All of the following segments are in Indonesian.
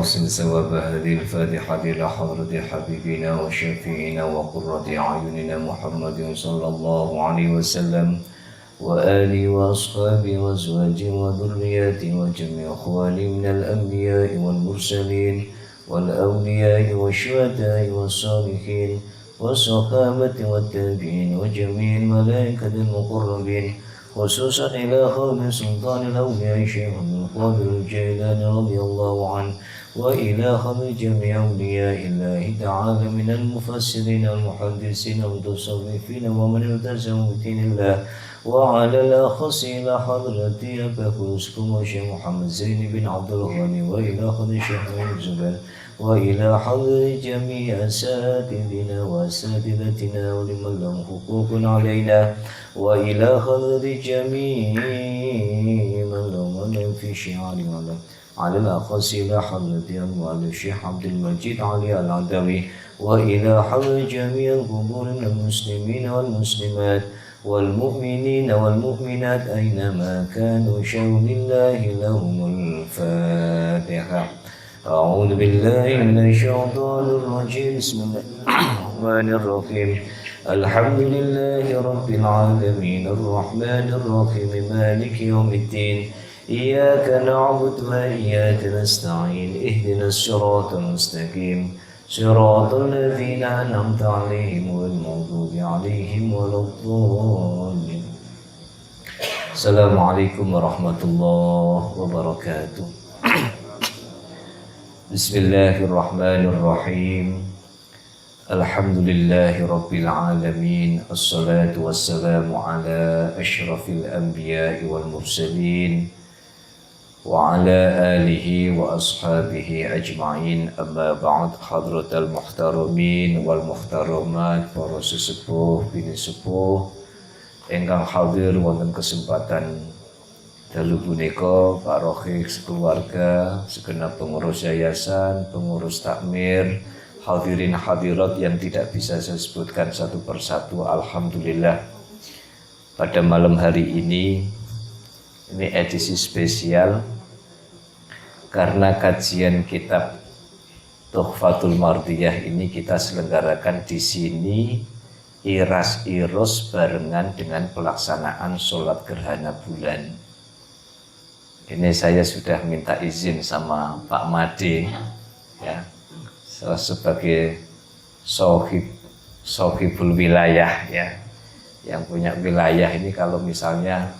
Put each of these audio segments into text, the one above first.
وأوصل ثواب هذه الفاتحة إلى حضرة حبيبنا وشفيعنا وقرة أعيننا محمد صلى الله عليه وسلم وآله وأصحابه وأزواجه وذرياته وجميع إخوانه من الأنبياء والمرسلين والأولياء والشهداء والصالحين والصحابة والتابعين وجميع الملائكة المقربين خصوصا إلى خالد سلطان الأولياء شيخ القادر الجيلاني رضي الله عنه وإلى خالد جميع أولياء الله تعالى من المفسرين والمحدثين والمتصوفين ومن التزم بدين الله وعلى الأخص إلى حضرة أبا كرسكم وشيخ محمد زين بن عبد الغني وإلى خالد الشيخ بن زبير وإلى حضرة جميع أساتذتنا وأساتذتنا ولمن لهم حقوق علينا وإلى حضرة جميع من لهم في شعار على الأخص إلى حضرة المؤلف الشيخ عبد المجيد علي العدوي وإلى حضرة جميع القبور من المسلمين والمسلمات والمؤمنين والمؤمنات أينما كانوا شهد الله لهم الفاتحة. أعوذ بالله من الشيطان الرجيم بسم الله الرحمن الرحيم الحمد لله رب العالمين الرحمن الرحيم مالك يوم الدين إياك نعبد وإياك نستعين اهدنا الصراط المستقيم صراط الذين أنعمت عليهم غير المغضوب عليهم ولا الضالين. السلام عليكم ورحمة الله وبركاته. Bismillahirrahmanirrahim. Alhamdulillahi rabbil alamin. Assalatu wassalamu ala asyrafil anbiya'i wal mursalin wa ala alihi wa ashabihi ajma'in. Amma ba'd. Hadratal muhtaramin wal muhtaramat, para sesepuh bini sepuh ingkang hadir wonten kesempatan dalu punika Pak Rohik sekeluarga, segenap pengurus yayasan, pengurus takmir, hadirin hadirat yang tidak bisa saya sebutkan satu persatu. Alhamdulillah pada malam hari ini edisi spesial karena kajian kitab Tuhfatul Mardiyah ini kita selenggarakan di sini iras-iros barengan dengan pelaksanaan sholat gerhana bulan. Ini saya sudah minta izin sama Pak Made ya, sebagai sohibul wilayah ya, yang punya wilayah ini, kalau misalnya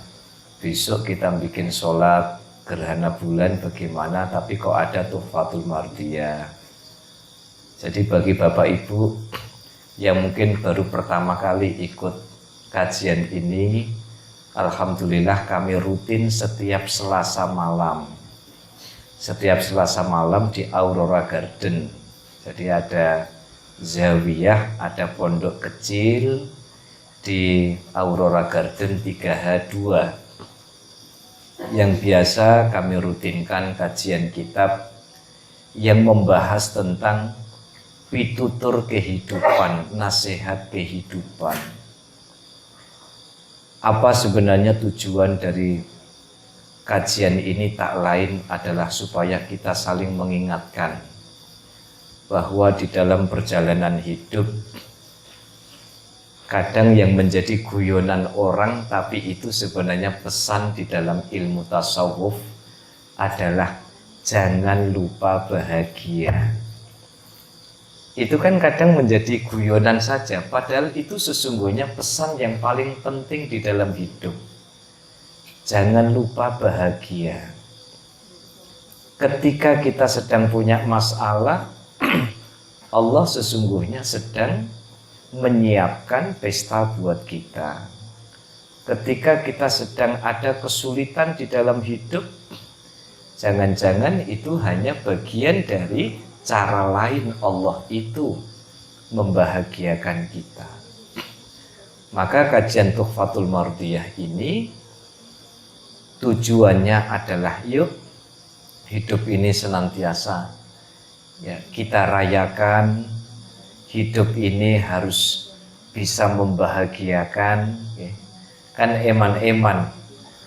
besok kita bikin sholat gerhana bulan bagaimana, tapi kok ada Tuhfatul Mardiyah. Jadi bagi Bapak Ibu yang mungkin baru pertama kali ikut kajian ini, alhamdulillah kami rutin setiap Selasa malam. Setiap Selasa malam di Aurora Garden. Jadi ada zawiyah, ada pondok kecil di Aurora Garden 3H2 yang biasa kami rutinkan kajian kitab yang membahas tentang pitutur kehidupan, nasihat kehidupan. Apa sebenarnya tujuan dari kajian ini? Tak lain adalah supaya kita saling mengingatkan bahwa di dalam perjalanan hidup kadang yang menjadi guyonan orang, tapi itu sebenarnya pesan di dalam ilmu tasawuf adalah jangan lupa bahagia. Itu kan kadang menjadi guyonan saja, padahal itu sesungguhnya pesan yang paling penting di dalam hidup. Jangan lupa bahagia. Ketika kita sedang punya masalah, Allah sesungguhnya sedang menyiapkan pesta buat kita. Ketika kita sedang ada kesulitan di dalam hidup, jangan-jangan itu hanya bagian dari cara lain Allah itu membahagiakan kita. Maka kajian Tuhfatul Mardiyah ini tujuannya adalah yuk hidup ini senantiasa ya kita rayakan. Hidup ini harus bisa membahagiakan ya. Kan eman-eman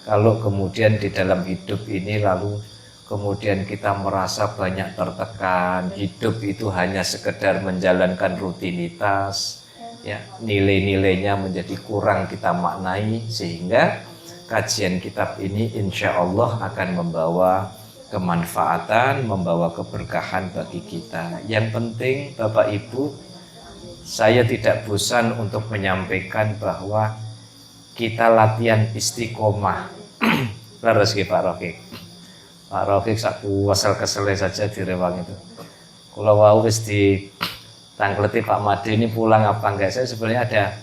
kalau kemudian di dalam hidup ini lalu kemudian kita merasa banyak tertekan, hidup itu hanya sekedar menjalankan rutinitas, ya, nilai-nilainya menjadi kurang kita maknai, sehingga kajian kitab ini insya Allah akan membawa kemanfaatan, membawa keberkahan bagi kita. Yang penting Bapak Ibu, saya tidak bosan untuk menyampaikan bahwa kita latihan istiqomah. Terus Pak Rafiq. Pak Rafiq saku kesel saja di rewang itu. Kalau wau wis ditangkleti Pak Made ini pulang apa enggak? Saya sebenarnya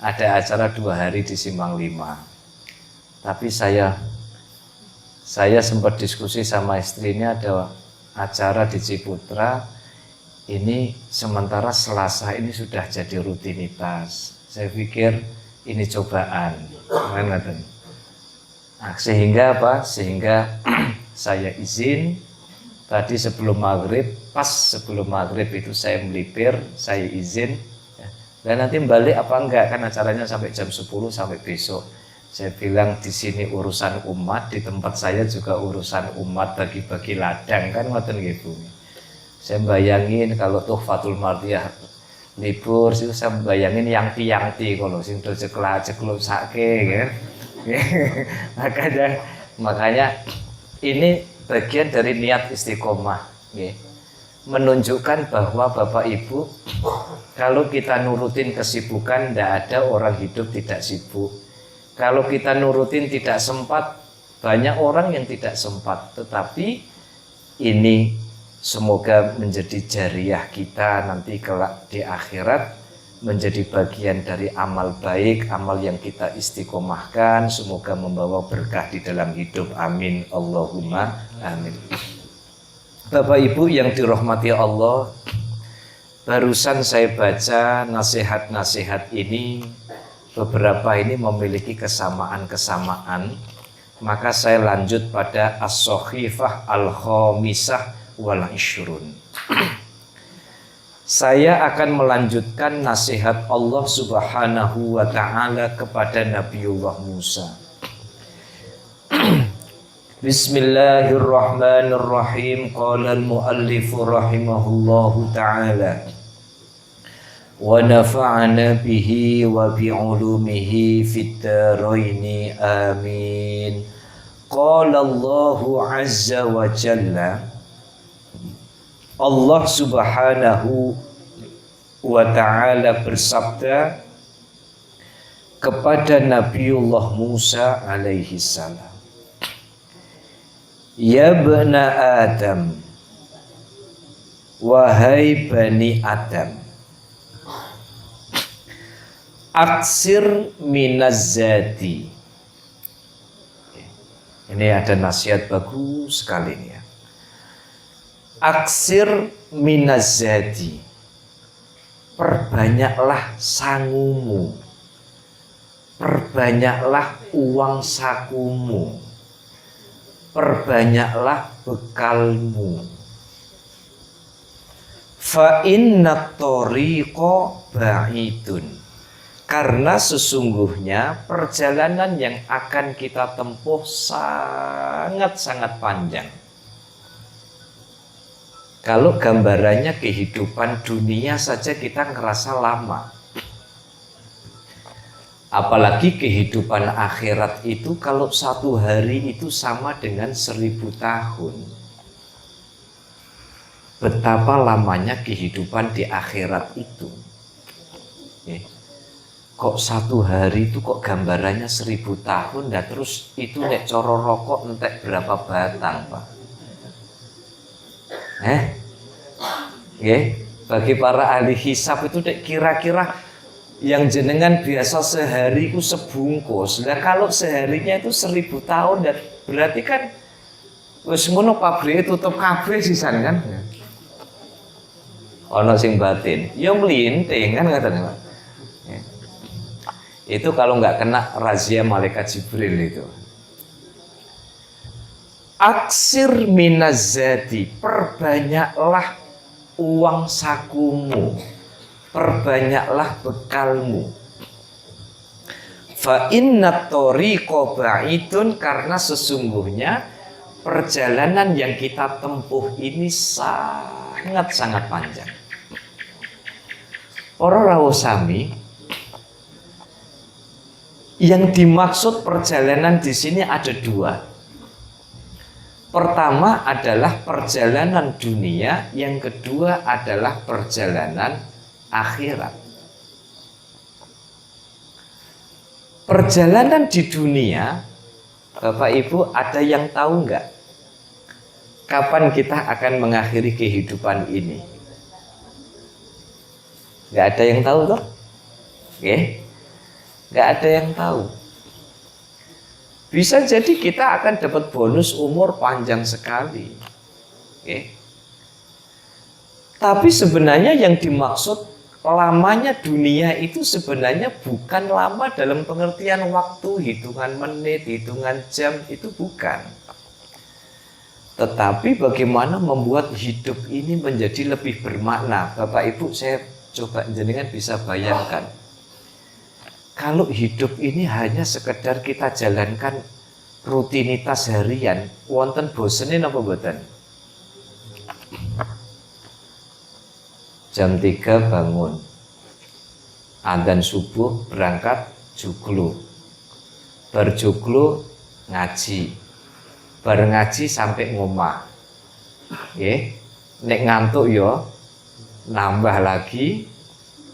ada acara 2 hari di Simpang 5. Tapi saya sempat diskusi sama istrinya, ada acara di Ciputra. Ini sementara Selasa ini sudah jadi rutinitas. Saya pikir ini cobaan. Nah, sehingga apa? Sehingga saya izin tadi sebelum maghrib, pas sebelum maghrib itu saya melipir, saya izin, ya. Dan nanti balik apa enggak, kan acaranya sampai jam 10 sampai besok. Saya bilang di sini urusan umat, di tempat saya juga urusan umat, bagi-bagi ladang, kan ngoten gitu. Saya bayangin kalau tuh Fatul Mardiyah libur, itu saya bayangin yang tiang-ti kalau sing do cekluk sake kan. makanya ini bagian dari niat istiqomah, menunjukkan bahwa Bapak Ibu, kalau kita nurutin kesibukan, tidak ada orang hidup tidak sibuk. Kalau kita nurutin tidak sempat, banyak orang yang tidak sempat. Tetapi ini semoga menjadi jariah kita nanti kelak di akhirat, menjadi bagian dari amal baik, amal yang kita istiqomahkan, semoga membawa berkah di dalam hidup. Amin, Allahumma amin. Bapak Ibu yang dirahmati Allah, barusan saya baca nasihat-nasihat ini, beberapa ini memiliki kesamaan-kesamaan, maka saya lanjut pada As-Sohifah Al-Khamisah wal Ishrun. Saya akan melanjutkan nasihat Allah Subhanahu wa ta'ala kepada Nabiullah Musa. Bismillahirrahmanirrahim. Qala al-muallif rahimahullahu ta'ala, wa nafa'ana bihi wa bi'ulumihi fid dharaini amin. Qala Allahu azza wa jalla, Allah Subhanahu wa ta'ala bersabda kepada Nabiullah Musa alaihi salam, Ya bani Adam, wahai bani Adam, aksir minaz zati. Ini ada nasihat bagus sekali ini ya. Aksir minaz zati, perbanyaklah sangumu, perbanyaklah uang sakumu, perbanyaklah bekalmu. Fa inna tariqa ba'idun, karena sesungguhnya perjalanan yang akan kita tempuh sangat-sangat panjang. Kalau gambarannya kehidupan dunia saja kita ngerasa lama, apalagi kehidupan akhirat itu, kalau 1 hari itu sama dengan 1000 tahun. Betapa lamanya kehidupan di akhirat itu. Kok 1 hari itu kok gambarannya 1000 tahun, dan terus itu nek coro rokok entek berapa batang, Pak? Bagi para ahli hisab itu kira-kira yang jenengan biasa sehari itu sebungkus. Nah kalau seharinya itu 1000 tahun, dan berarti kan wis ngono pabrik tutup kabeh sisan kan. Ono sing batin, ya mlinting kan katanya. Itu kalau nggak kena razia malaikat Jibril itu. Aksir minazati, perbanyaklah uang sakumu, perbanyaklah bekalmu. Fa inna tariqa ba'idun, karena sesungguhnya perjalanan yang kita tempuh ini sangat-sangat panjang. Para rawuh sami, yang dimaksud perjalanan di sini ada dua. Pertama adalah perjalanan dunia, yang kedua adalah perjalanan akhirat. Perjalanan di dunia, Bapak Ibu, ada yang tahu nggak kapan kita akan mengakhiri kehidupan ini? Nggak ada yang tahu toh? Oke? Nggak ada yang tahu. Bisa jadi kita akan dapat bonus umur panjang sekali. Oke? Tapi sebenarnya yang dimaksud lamanya dunia itu sebenarnya bukan lama dalam pengertian waktu, hitungan menit, hitungan jam, itu bukan. Tetapi bagaimana membuat hidup ini menjadi lebih bermakna. Bapak Ibu, saya coba jenengan bisa bayangkan, kalau hidup ini hanya sekedar kita jalankan rutinitas harian, wonten bosenin apa mboten? Jam 3 bangun, adzan subuh berangkat juglu, berjuglu ngaji, bar ngaji sampai ngomah, nek ngantuk yo nambah lagi,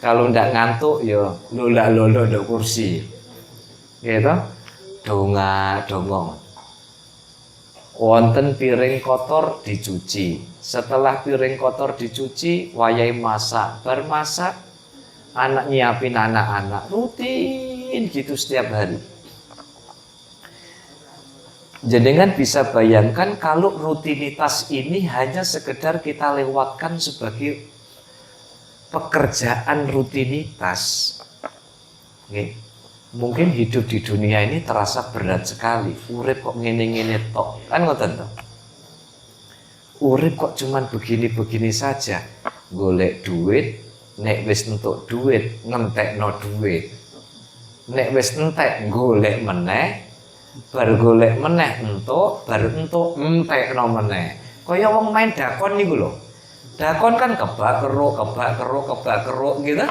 kalau ndak ngantuk yo lolo do kursi, gitu, dongong. Wonten piring kotor dicuci. Setelah piring kotor dicuci, wayahe masak. Bar masak, anak nyiapin anak-anak. Rutin gitu setiap hari. Jenengan bisa bayangkan kalau rutinitas ini hanya sekedar kita lewatkan sebagai pekerjaan rutinitas. Mungkin hidup di dunia ini terasa berat sekali. Urip kok ngene-ngene tok, kan ngoten toh. Urip kok cuman begini-begini saja. Golek duit, nek wis entuk duit, ngentekno duit. Nek wis entek golek meneh, bar golek meneh entuk, bar entuk entekno meneh. Kaya wong main dakon niku lho. Dakon kan kebak keruk gitu.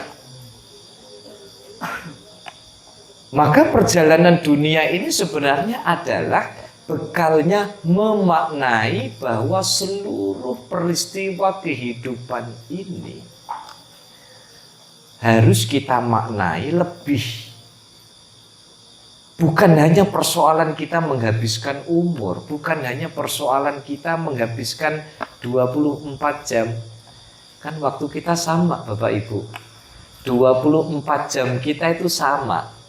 Maka perjalanan dunia ini sebenarnya adalah bekalnya memaknai bahwa seluruh peristiwa kehidupan ini harus kita maknai lebih. Bukan hanya persoalan kita menghabiskan umur, bukan hanya persoalan kita menghabiskan 24 jam. Kan waktu kita sama, Bapak Ibu. 24 jam kita itu sama.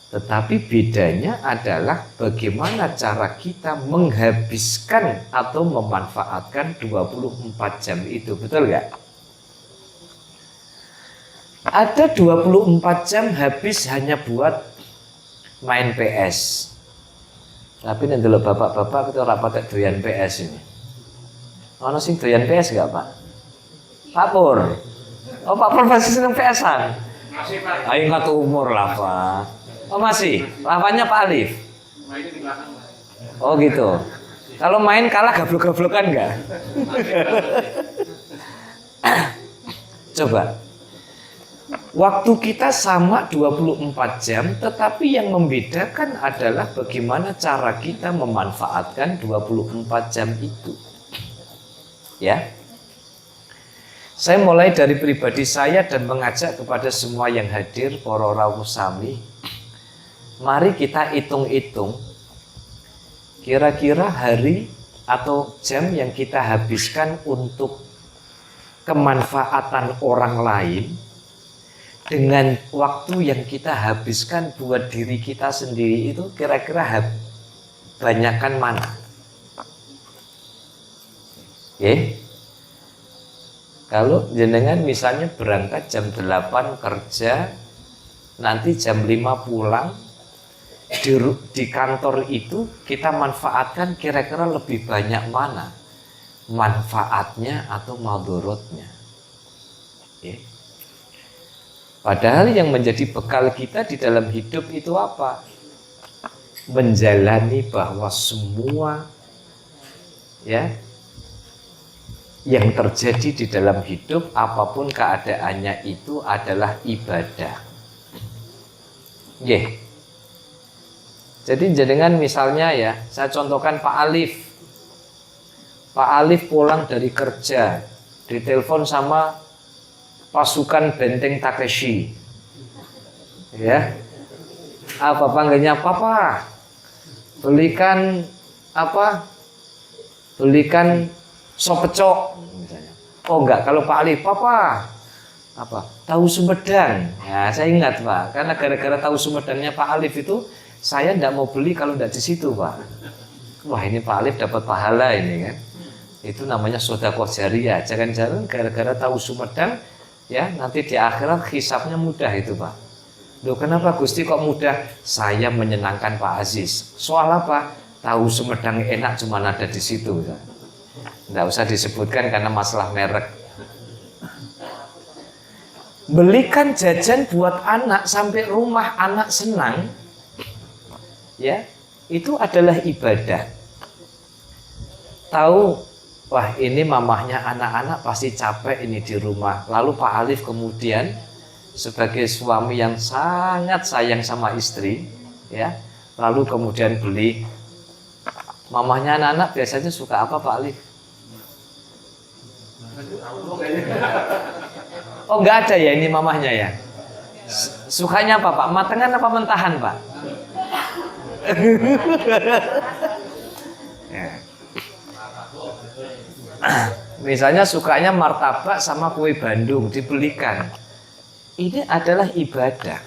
Tetapi bedanya adalah bagaimana cara kita menghabiskan atau memanfaatkan 24 jam itu. Betul nggak? Ada 24 jam habis hanya buat main PS. Tapi nanti dulu bapak-bapak kita rapat doyan PS ini. Ono sing doyan PS nggak Pak? Pak Pur. Oh Pak Pur masih seneng PS-an? Masih Pak. Ayo nggak umur lah Pak. Oh masih? Lawannya Pak Alif? Mainnya di belakang. Oh gitu. Kalau main kalah gablok-gablokan nggak? Coba. Waktu kita sama 24 jam, tetapi yang membedakan adalah bagaimana cara kita memanfaatkan 24 jam itu. Ya. Saya mulai dari pribadi saya dan mengajak kepada semua yang hadir, para rawuh sami. Mari kita hitung-hitung kira-kira hari atau jam yang kita habiskan untuk kemanfaatan orang lain dengan waktu yang kita habiskan buat diri kita sendiri itu kira-kira banyakkan mana? Kalau jenengan misalnya berangkat jam 8 kerja, nanti jam 5 pulang, di kantor itu kita manfaatkan kira-kira lebih banyak mana manfaatnya atau madorotnya. Padahal yang menjadi bekal kita di dalam hidup itu apa? menjalani bahwa semua ya yang terjadi di dalam hidup apapun keadaannya itu adalah ibadah. Jadi jenengan misalnya ya, saya contohkan Pak Alif. Pak Alif pulang dari kerja, ditelepon sama pasukan benteng Takeshi. Ya. Apa panggilnya? Papa. Belikan apa? Belikan sop pecok misalnya. Oh enggak, kalau Pak Alif, Papa. Apa? Tahu Sumedang. Ya, saya ingat, Pak. Karena gara-gara tahu Sumedangnya Pak Alif itu saya enggak mau beli kalau enggak di situ, Pak. Wah, ini Pak Alif dapat pahala ini kan. Itu namanya sedekah jariyah. Jangan-jangan gara-gara tahu Sumedang ya, nanti di akhirat hisabnya mudah itu, Pak. Loh, kenapa Gusti kok mudah? Saya menyenangkan Pak Aziz. Soal apa? Tahu Sumedang enak cuma ada di situ. Nggak usah disebutkan karena masalah merek. Belikan jajan buat anak sampai rumah anak senang, ya itu adalah ibadah. Tahu, wah ini mamahnya anak-anak pasti capek ini di rumah. Lalu Pak Alif kemudian sebagai suami yang sangat sayang sama istri, ya, lalu kemudian beli. Mamahnya anak-anak biasanya suka apa Pak Alif? Oh nggak ada ya ini mamahnya ya? Sukanya apa Pak? Matangan apa mentahan Pak? Ya. Misalnya sukanya martabak sama kue Bandung dibelikan. Ini adalah ibadah.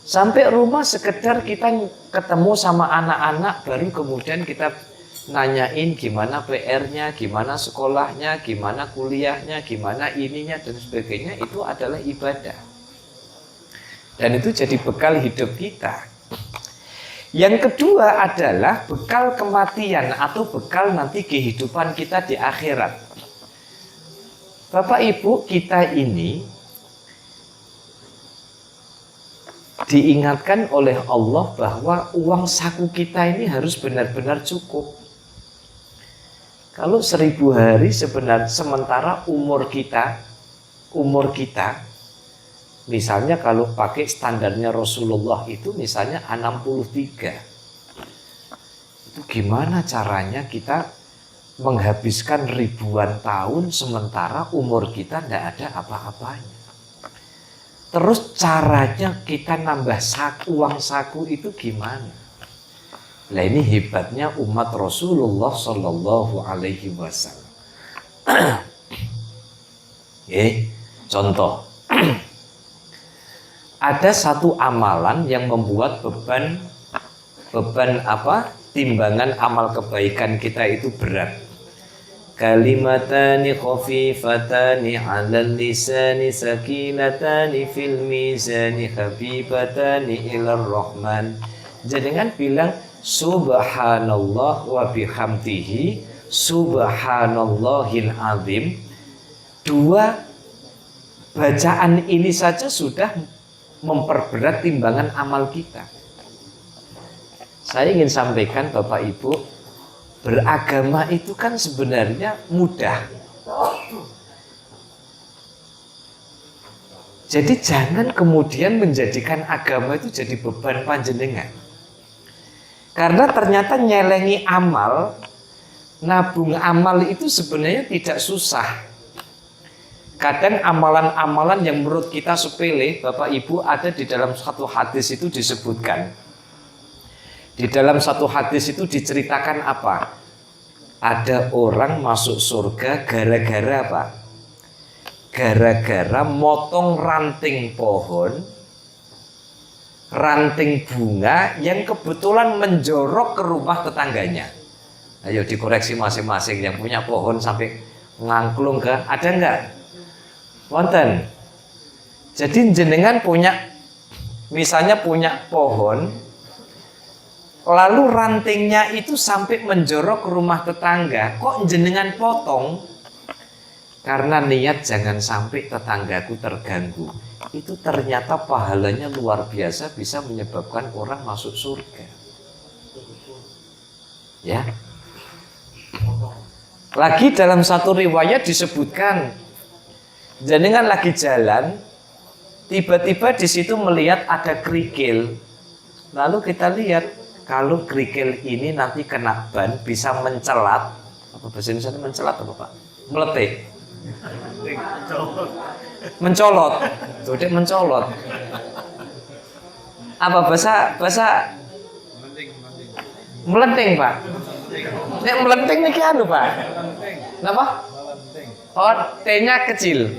Sampai rumah sekedar kita ketemu sama anak-anak, baru kemudian kita nanyain gimana PR-nya, gimana sekolahnya, gimana kuliahnya, gimana ininya dan sebagainya, itu adalah ibadah. Dan itu jadi bekal hidup kita. Yang kedua adalah bekal kematian atau bekal nanti kehidupan kita di akhirat. Bapak Ibu, kita ini diingatkan oleh Allah bahwa uang saku kita ini harus benar-benar cukup. Kalau 1000 hari sementara umur kita misalnya kalau pakai standarnya Rasulullah itu misalnya 63. Itu gimana caranya kita menghabiskan ribuan tahun sementara umur kita tidak ada apa-apanya. Terus caranya kita nambah uang saku itu gimana? Nah ini hebatnya umat Rasulullah Sallallahu Alaihi Wasallam. Contoh, ada satu amalan yang membuat beban timbangan amal kebaikan kita itu berat. Kalimatani khafifatani 'alal lisani sakinatani fil mizani habibatani ilar rahman. Jangan bilang subhanallah wa bihamdihi subhanallahil azim. Dua bacaan ini saja sudah memperberat timbangan amal kita. Saya ingin sampaikan Bapak Ibu, beragama itu kan sebenarnya mudah. Jadi jangan kemudian menjadikan agama itu jadi beban panjenengan. Karena ternyata nyelengi amal, nabung amal itu sebenarnya tidak susah. Kadang amalan-amalan yang menurut kita sepele, Bapak Ibu, ada di dalam satu hadis itu disebutkan. Di dalam satu hadis itu diceritakan apa? Ada orang masuk surga gara-gara apa? Gara-gara motong ranting pohon, ranting bunga yang kebetulan menjorok ke rumah tetangganya. Ayo dikoreksi masing-masing yang punya pohon sampai ngangklung ke, ada enggak? Wonten. Jadi jenengan punya, misalnya punya pohon, lalu rantingnya itu sampai menjorok ke rumah tetangga. Kok jenengan potong? Karena niat jangan sampai tetanggaku terganggu. itu ternyata pahalanya luar biasa, bisa menyebabkan orang masuk surga. Ya. Lagi dalam satu riwayat disebutkan, jenengan lagi jalan, tiba-tiba di situ melihat ada kerikil. Lalu kita lihat, kalau kerikil ini nanti kena ban bisa mencelat. Apa bahasa Indonesia mencelat apa Pak? Meletik. Mencolot. Tuh dia mencolot. Apa bahasa melenting Pak? Nek melenting niki anu Pak. Napa? Oh, T-nya kecil.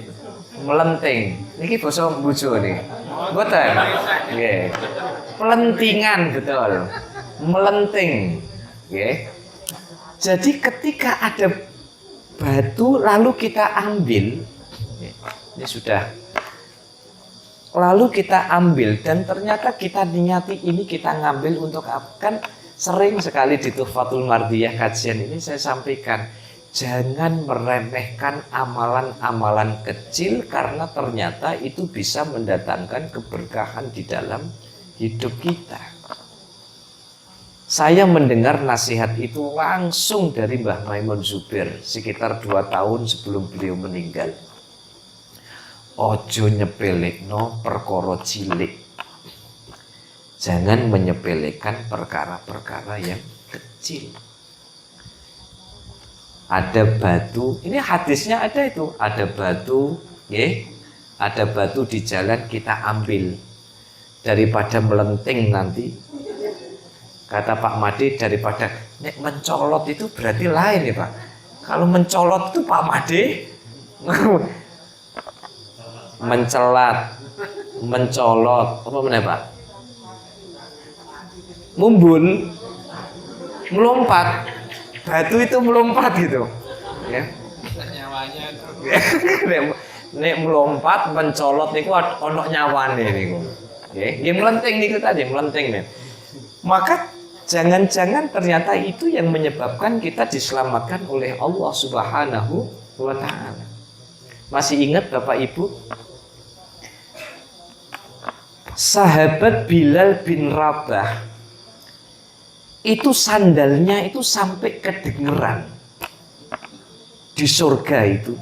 Melenting. Niki basa bojo niki. Mboten. Nggih. Pelentingan betul. Melenting. Nggih. Jadi ketika ada batu lalu kita ambil, ini sudah. Lalu kita ambil dan ternyata kita niati ini kita ngambil untuk apa? Kan sering sekali di Tuhfatul Mardiyah kajian ini saya sampaikan, jangan meremehkan amalan-amalan kecil karena ternyata itu bisa mendatangkan keberkahan di dalam hidup kita. Saya mendengar nasihat itu langsung dari Mbah Maimun Zubir sekitar 2 tahun sebelum beliau meninggal. Ojo nyepelekno perkara cilik. Jangan menyepelekan perkara-perkara yang kecil. Ada batu, ini hadisnya ada itu, ada batu, ada batu di jalan kita ambil daripada melenting nanti. Kata Pak Made, daripada nek mencolot itu berarti lain ya Pak. Kalau mencolot itu Pak Made mencelat, mencolot, apa namanya Pak? Mumbul, melompat, batu itu melompat gitu, ya. Nek melompat, mencolot niku ono nyawane niku. Nggih melenting niku tadi, melenting nih. Maka jangan-jangan ternyata itu yang menyebabkan kita diselamatkan oleh Allah Subhanahu wa Ta'ala. Masih ingat Bapak Ibu? Sahabat Bilal bin Rabah itu sandalnya itu sampai kedengeran di surga itu.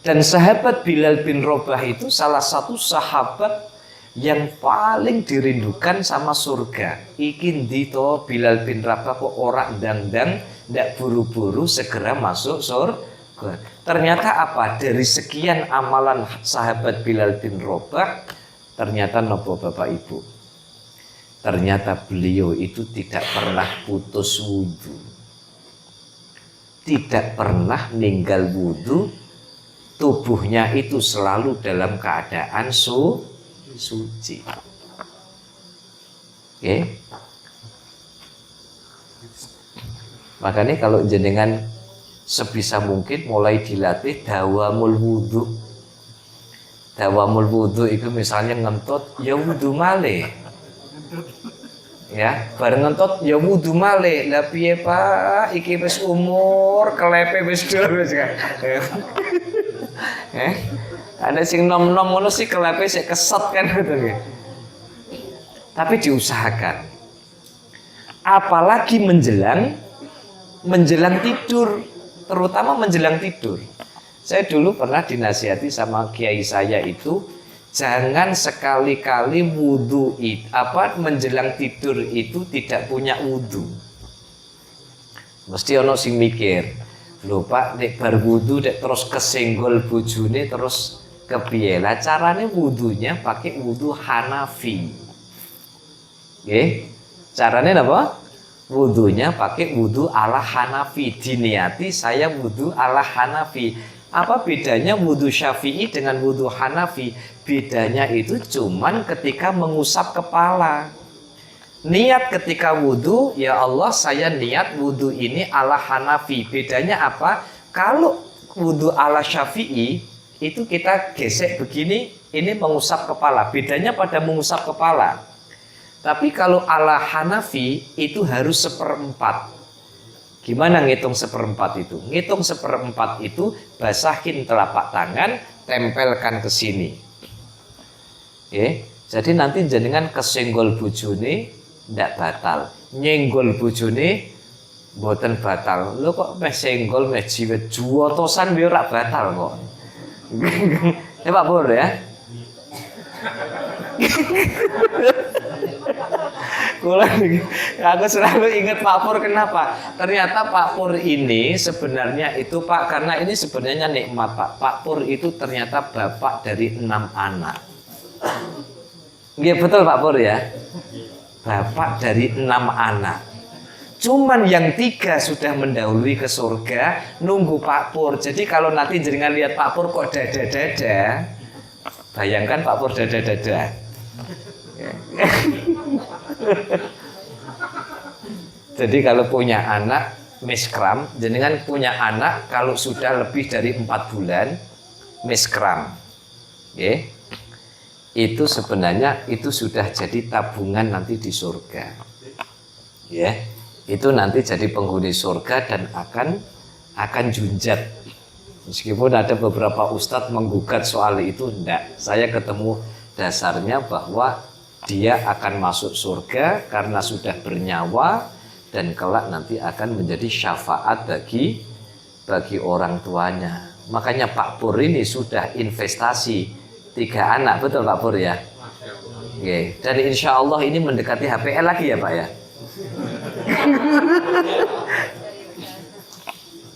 Dan sahabat Bilal bin Rabah itu salah satu sahabat yang paling dirindukan sama surga. Iki ndito Bilal bin Rabah kok ora ndang-ndang ndak buru-buru segera masuk surga. Ternyata apa? Dari sekian amalan sahabat Bilal bin Rabah, ternyata nopo Bapak Ibu? Ternyata beliau itu tidak pernah putus wudhu, tidak pernah ninggal wudhu, tubuhnya itu selalu dalam keadaan suci. Oke. Makanya kalau jenengan sebisa mungkin mulai dilatih dawamul wudhu. Dawamul wudhu itu misalnya ngentut ya wudhu malih. Ya, bareng ngentut ya wudhu malih. Lah piye Pak, iki wis umur, kelepe wis dol wis kan. Ada sing nom-nom ngono sih kelepe sik keset kan gitu. Tapi diusahakan. Apalagi menjelang tidur, terutama menjelang tidur. Saya dulu pernah dinasihati sama kiai saya itu, jangan sekali-kali wudhu menjelang tidur itu tidak punya wudhu. Mesti ono sing mikir, lho Pak, nek bar wudhu nek terus kesenggol bojone terus kepiye? Lah carane wudhunya pakai wudhu Hanafi. Nggih. Carane apa? Wudhunya pakai wudhu ala Hanafi. Diniati saya wudhu ala Hanafi. Apa bedanya wudhu Syafi'i dengan wudhu Hanafi? Bedanya itu cuman ketika mengusap kepala. Niat ketika wudhu, ya Allah saya niat wudhu ini ala Hanafi. Bedanya apa? Kalau wudhu ala Syafi'i itu kita gesek begini, ini mengusap kepala. Bedanya pada mengusap kepala. Tapi kalau ala Hanafi itu harus 1/4. Gimana ngitung 1/4 itu? Ngitung 1/4 itu basahin telapak tangan, tempelkan ke sini. Jadi nanti jenengan kesenggol bojone ndak batal, nyenggol bojone mboten batal. Lho kok meh senggol meh jiwet juwotosan yo ora batal kok. Ya Pak Pur ya. Aku selalu ingat Pak Pur, kenapa? Ternyata Pak Pur ini sebenarnya itu Pak, karena ini sebenarnya nikmat Pak. Pak Pur itu ternyata bapak dari 6 anak. Iya betul Pak Pur ya. Bapak dari 6 anak. Cuman yang 3 sudah mendahului ke surga, nunggu Pak Pur. Jadi kalau nanti jenengan lihat Pak Pur kok dada-dada, bayangkan Pak Pur dada-dada. Jadi kalau punya anak miskram, jenengan punya anak kalau sudah lebih dari 4 bulan miskram, itu sebenarnya itu sudah jadi tabungan nanti di surga, itu nanti jadi penghuni surga dan akan junjat. Meskipun ada beberapa ustadz menggugat soal itu, enggak. Saya ketemu dasarnya bahwa dia akan masuk surga karena sudah bernyawa dan kelak nanti akan menjadi syafaat bagi orang tuanya. Makanya Pak Pur ini sudah investasi 3 anak, betul Pak Pur ya? Oke. Dan insya Allah ini mendekati HPL lagi ya Pak ya?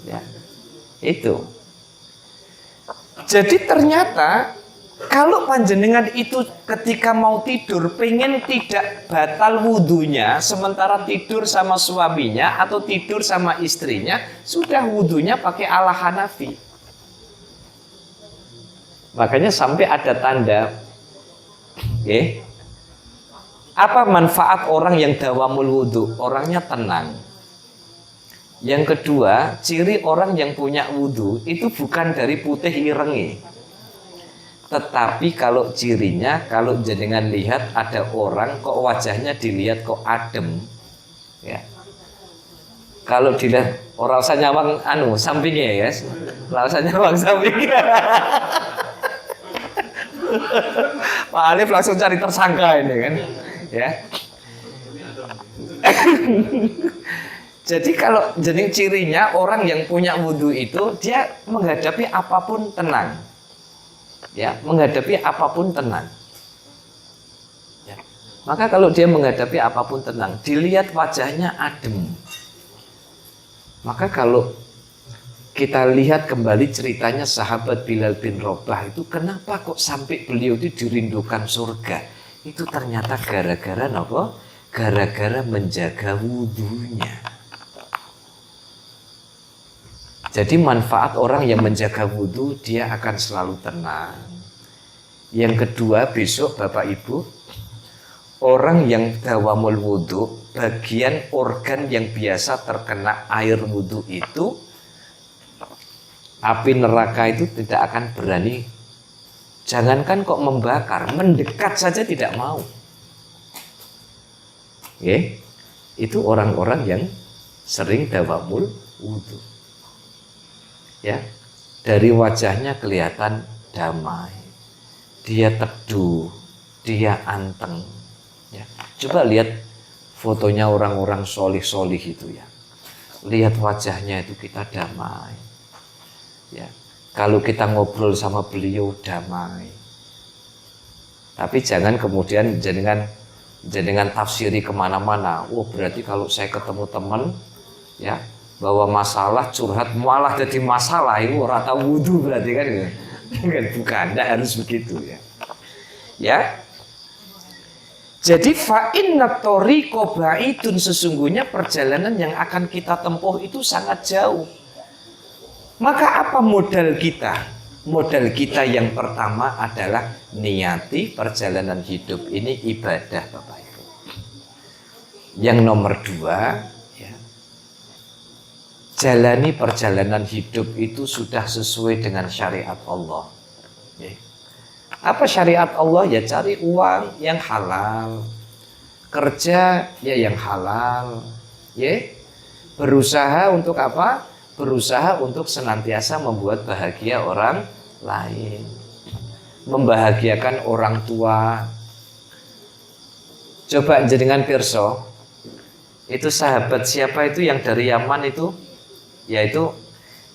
Ya, itu. Jadi ternyata kalau panjenengan itu ketika mau tidur pengen tidak batal wudhunya, sementara tidur sama suaminya atau tidur sama istrinya, sudah wudhunya pakai ala Hanafi. Makanya sampai ada tanda, apa manfaat orang yang dawamul wudhu? Orangnya tenang. Yang kedua, ciri orang yang punya wudhu itu bukan dari putih irengi. Tetapi kalau cirinya, kalau jenengan lihat ada orang kok wajahnya dilihat kok adem, ya. Kalau dilihat orang nyawang sampingnya ya, orang nyawang sampingnya. Pak Alif langsung cari tersangka ini kan, ya. Jadi kalau jadi cirinya orang yang punya wudhu itu dia menghadapi apapun tenang. Ya, menghadapi apapun tenang. Ya. Maka kalau dia menghadapi apapun tenang, dilihat wajahnya adem. Maka kalau kita lihat kembali ceritanya sahabat Bilal bin Rabah itu, kenapa kok sampai beliau itu dirindukan surga? Itu ternyata gara-gara apa? Gara-gara menjaga wudhunya. Jadi manfaat orang yang menjaga wudhu, dia akan selalu tenang. Yang kedua, besok Bapak Ibu, orang yang dawamul wudhu, bagian organ yang biasa terkena air wudhu itu, api neraka itu tidak akan berani. Jangankan kok membakar, mendekat saja tidak mau. Itu orang-orang yang sering dawamul wudhu. Ya, dari wajahnya kelihatan damai, dia teduh, dia anteng. Ya, coba lihat fotonya orang-orang solih-solih itu ya, lihat wajahnya itu kita damai. Ya, kalau kita ngobrol sama beliau damai. Tapi jangan kemudian jenengan tafsiri kemana-mana. Berarti kalau saya ketemu teman, ya, bawa masalah curhat malah jadi masalah, itu ora tahu wudu berarti kan. Bukan, tidak harus begitu ya. Ya. Jadi fa inna thoriqa ba'idun, sesungguhnya perjalanan yang akan kita tempuh itu sangat jauh. Maka apa modal kita? Modal kita yang pertama adalah niati perjalanan hidup ini ibadah Bapak Ibu. Yang nomor 2, jalani perjalanan hidup itu sudah sesuai dengan syariat Allah. Apa syariat Allah? Ya cari uang yang halal, kerja ya yang halal, berusaha untuk apa? Berusaha untuk senantiasa membuat bahagia orang lain. membahagiakan orang tua. Coba jenengan pirsa, itu sahabat siapa itu yang dari Yaman itu, yaitu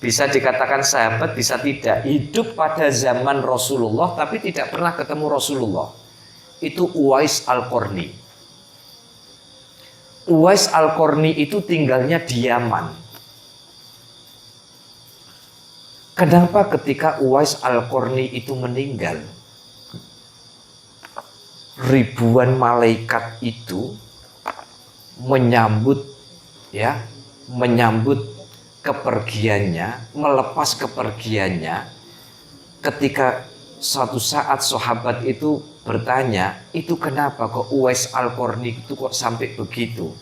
bisa dikatakan sahabat, bisa tidak, hidup pada zaman Rasulullah tapi tidak pernah ketemu Rasulullah. Itu Uwais Al-Qarni. Uwais Al-Qarni itu tinggalnya di Yaman. Kenapa ketika Uwais Al-Qarni itu meninggal, ribuan malaikat itu menyambut kepergiannya, melepas kepergiannya. Ketika suatu saat sahabat itu bertanya, itu kenapa kok Uwais Al-Qarni itu kok sampai begitu?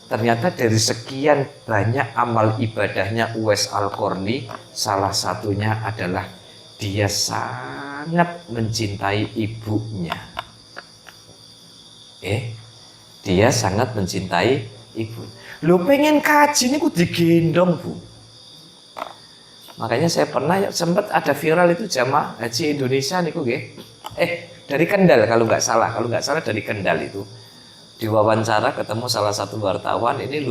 Ternyata dari sekian banyak amal ibadahnya Uwais Al-Qarni, salah satunya adalah dia sangat mencintai ibunya. Dia sangat mencintai ibu. Lu pengen kaji ini ku digendong, Bu. Makanya saya pernah sempat ada viral itu jamaah haji Indonesia niku nggih. Dari Kendal kalau nggak salah dari Kendal itu. Diwawancara ketemu salah satu wartawan, ini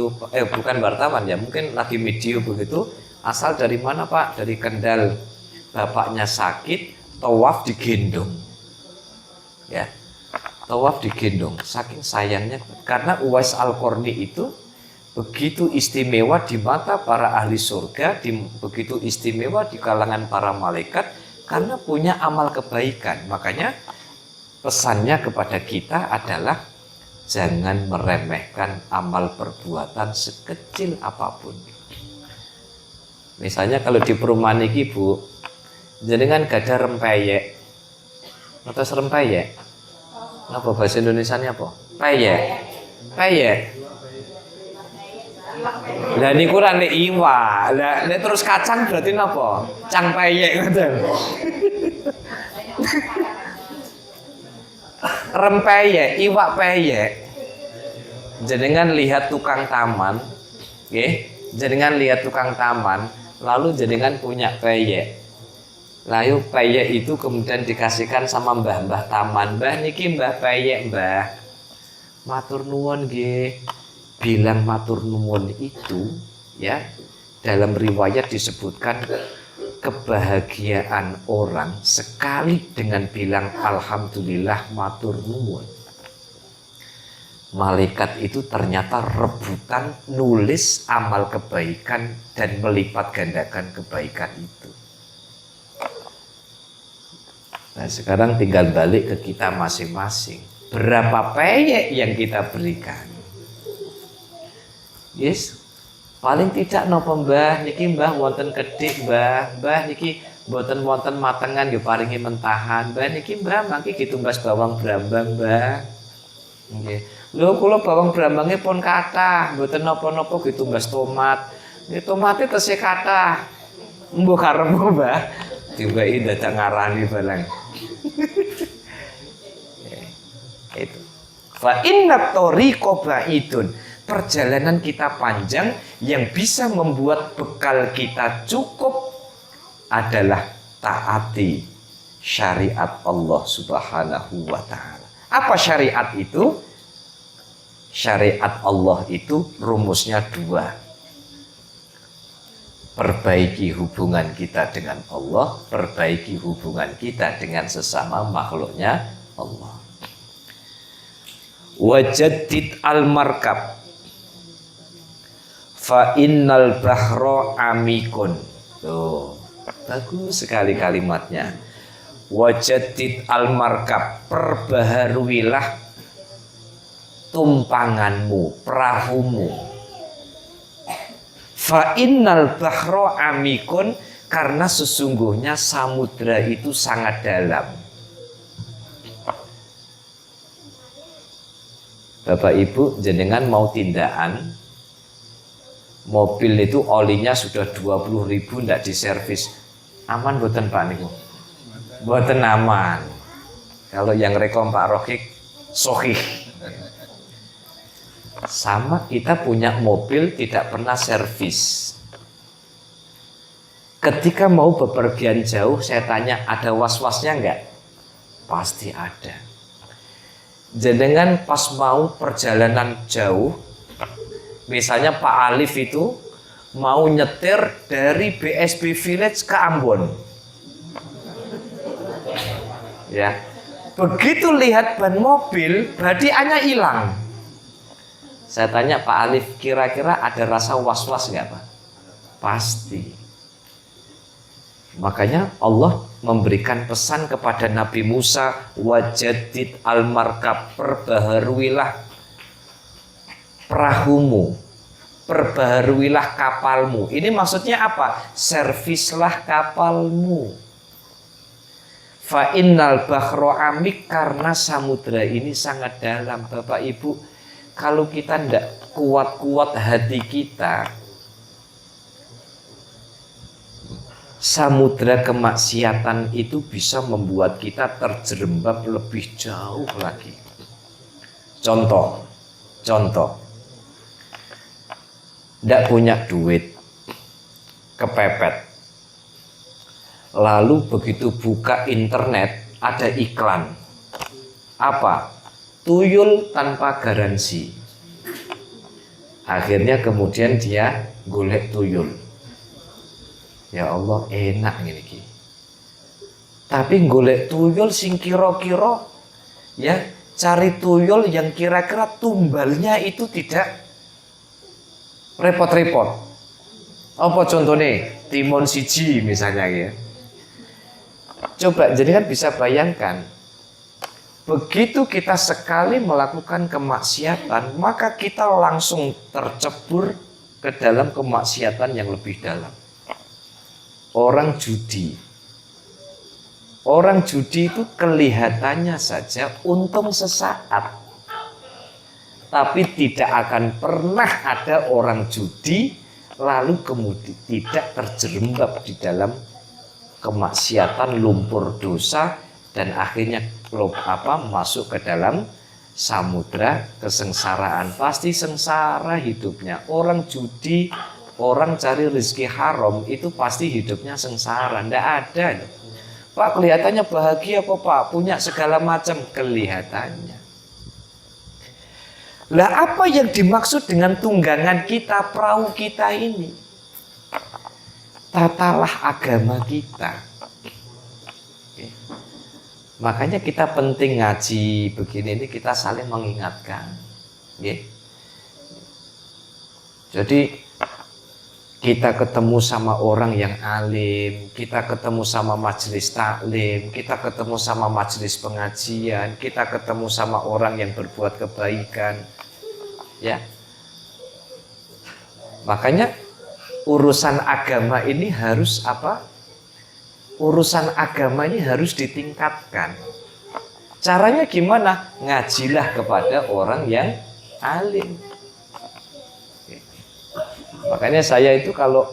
bukan wartawan ya, mungkin lagi video begitu. Asal dari mana, Pak? Dari Kendal. Bapaknya sakit, tawaf digendong. Ya. Tawaf digendong, saking sayangnya. Karena Uwais Al-Qarni itu begitu istimewa di mata para ahli surga, begitu istimewa di kalangan para malaikat karena punya amal kebaikan. Makanya pesannya kepada kita adalah jangan meremehkan amal perbuatan sekecil apapun. Misalnya kalau di perumahan ini, Bu, jenengan gada rempeyek atau serempeyek? Apa bahasa Indonesianya apa? Peyek. Lah niku ora nek iwak. Lah nek terus kacang berarti napa? Cang peyek ngoten. Rempeyek, iwak peyek. Jenengan lihat tukang taman, nggih. Jenengan lihat tukang taman, lalu jenengan punya peyek. Lalu peyek itu kemudian dikasihkan sama mbah-mbah taman. Mbah niki mbah peyek, mbah. Matur nuwun nggih. Bilang matur nuwun itu ya, dalam riwayat disebutkan kebahagiaan orang sekali dengan bilang alhamdulillah matur nuwun. Malaikat itu ternyata rebutan nulis amal kebaikan dan melipat gandakan kebaikan itu. Nah sekarang tinggal balik ke kita masing-masing. Berapa peyek yang kita berikan? Yes, paling tidak nopo mbah niki mbah wonten kedhik mbah niki mboten wonten matengan yo paringi mentahan. Mbah niki mbah mangke ditumbas bawang brambang mbah. Nggih. Lho kula bawang brambange pun kathah, mboten napa-napa ditumbas tomat. Nggih tomate tesih kathah. Mbuh karemu mbah. Diwehi dadak ngarani barang. Itu. Fa inna tariqa ba'idun. Perjalanan kita panjang, yang bisa membuat bekal kita cukup adalah taati syariat Allah Subhanahu wa taala. Apa syariat itu? Syariat Allah itu rumusnya dua. Perbaiki hubungan kita dengan Allah, perbaiki hubungan kita dengan sesama makhluknya Allah. Wajaddid al-markab fa innal bahra amikun. Tuh, bagus sekali kalimatnya. Wajaddid al-markab, perbaharuilah tumpanganmu, perahumu. Fa innal bahra amikun, karena sesungguhnya samudra itu sangat dalam. Bapak Ibu jenengan mau tindakan, mobil itu olinya sudah 20.000 ndak diservis, aman boten Pak niku? Boten aman. Kalau yang rekom Pak Rohik sohih. Sama kita punya mobil tidak pernah servis. Ketika mau bepergian jauh, saya tanya, ada was-wasnya enggak? Pasti ada. Jenengan pas mau perjalanan jauh, misalnya Pak Alif itu mau nyetir dari BSB Village ke Ambon. Ya. Begitu lihat ban mobil, badiannya hilang. Saya tanya Pak Alif, kira-kira ada rasa was-was enggak, Pak? Pasti. Makanya Allah memberikan pesan kepada Nabi Musa, wajadid al-markab, perbaharuilah perahumu, perbaharuilah kapalmu. Ini maksudnya apa? Servislah kapalmu. Fa innal bahro amik, karena samudra ini sangat dalam. Bapak Ibu, kalau kita tidak kuat-kuat hati kita, samudra kemaksiatan itu bisa membuat kita terjerembab lebih jauh lagi. Contoh, tidak punya duit, kepepet. Lalu begitu buka internet, ada iklan. Apa? Tuyul tanpa garansi. Akhirnya kemudian dia golek tuyul. Ya Allah, enak gini. Tapi golek tuyul sing kira-kira, ya, cari tuyul yang kira-kira tumbalnya itu tidak repot-repot. Apa contohnya? Timun siji misalnya ya. Coba jadi kan bisa bayangkan, begitu kita sekali melakukan kemaksiatan, maka kita langsung tercebur ke dalam kemaksiatan yang lebih dalam. Orang judi itu kelihatannya saja untung sesaat, tapi tidak akan pernah ada orang judi lalu kemudian tidak terjerembab di dalam kemaksiatan, lumpur dosa, dan akhirnya masuk ke dalam samudra kesengsaraan. Pasti sengsara hidupnya. Orang judi, orang cari rezeki haram, itu pasti hidupnya sengsara. Tidak ada. Pak, kelihatannya bahagia kok Pak, punya segala macam, kelihatannya. Lah apa yang dimaksud dengan tunggangan kita, perahu kita ini? Tatalah agama kita. Oke. Makanya kita penting ngaji begini ini, kita saling mengingatkan. Oke. Jadi kita ketemu sama orang yang alim, kita ketemu sama majelis taklim, kita ketemu sama majelis pengajian, kita ketemu sama orang yang berbuat kebaikan, ya. Makanya urusan agama ini harus apa? Urusan agama ini harus ditingkatkan. Caranya gimana? Ngajilah kepada orang yang alim. Makanya saya itu kalau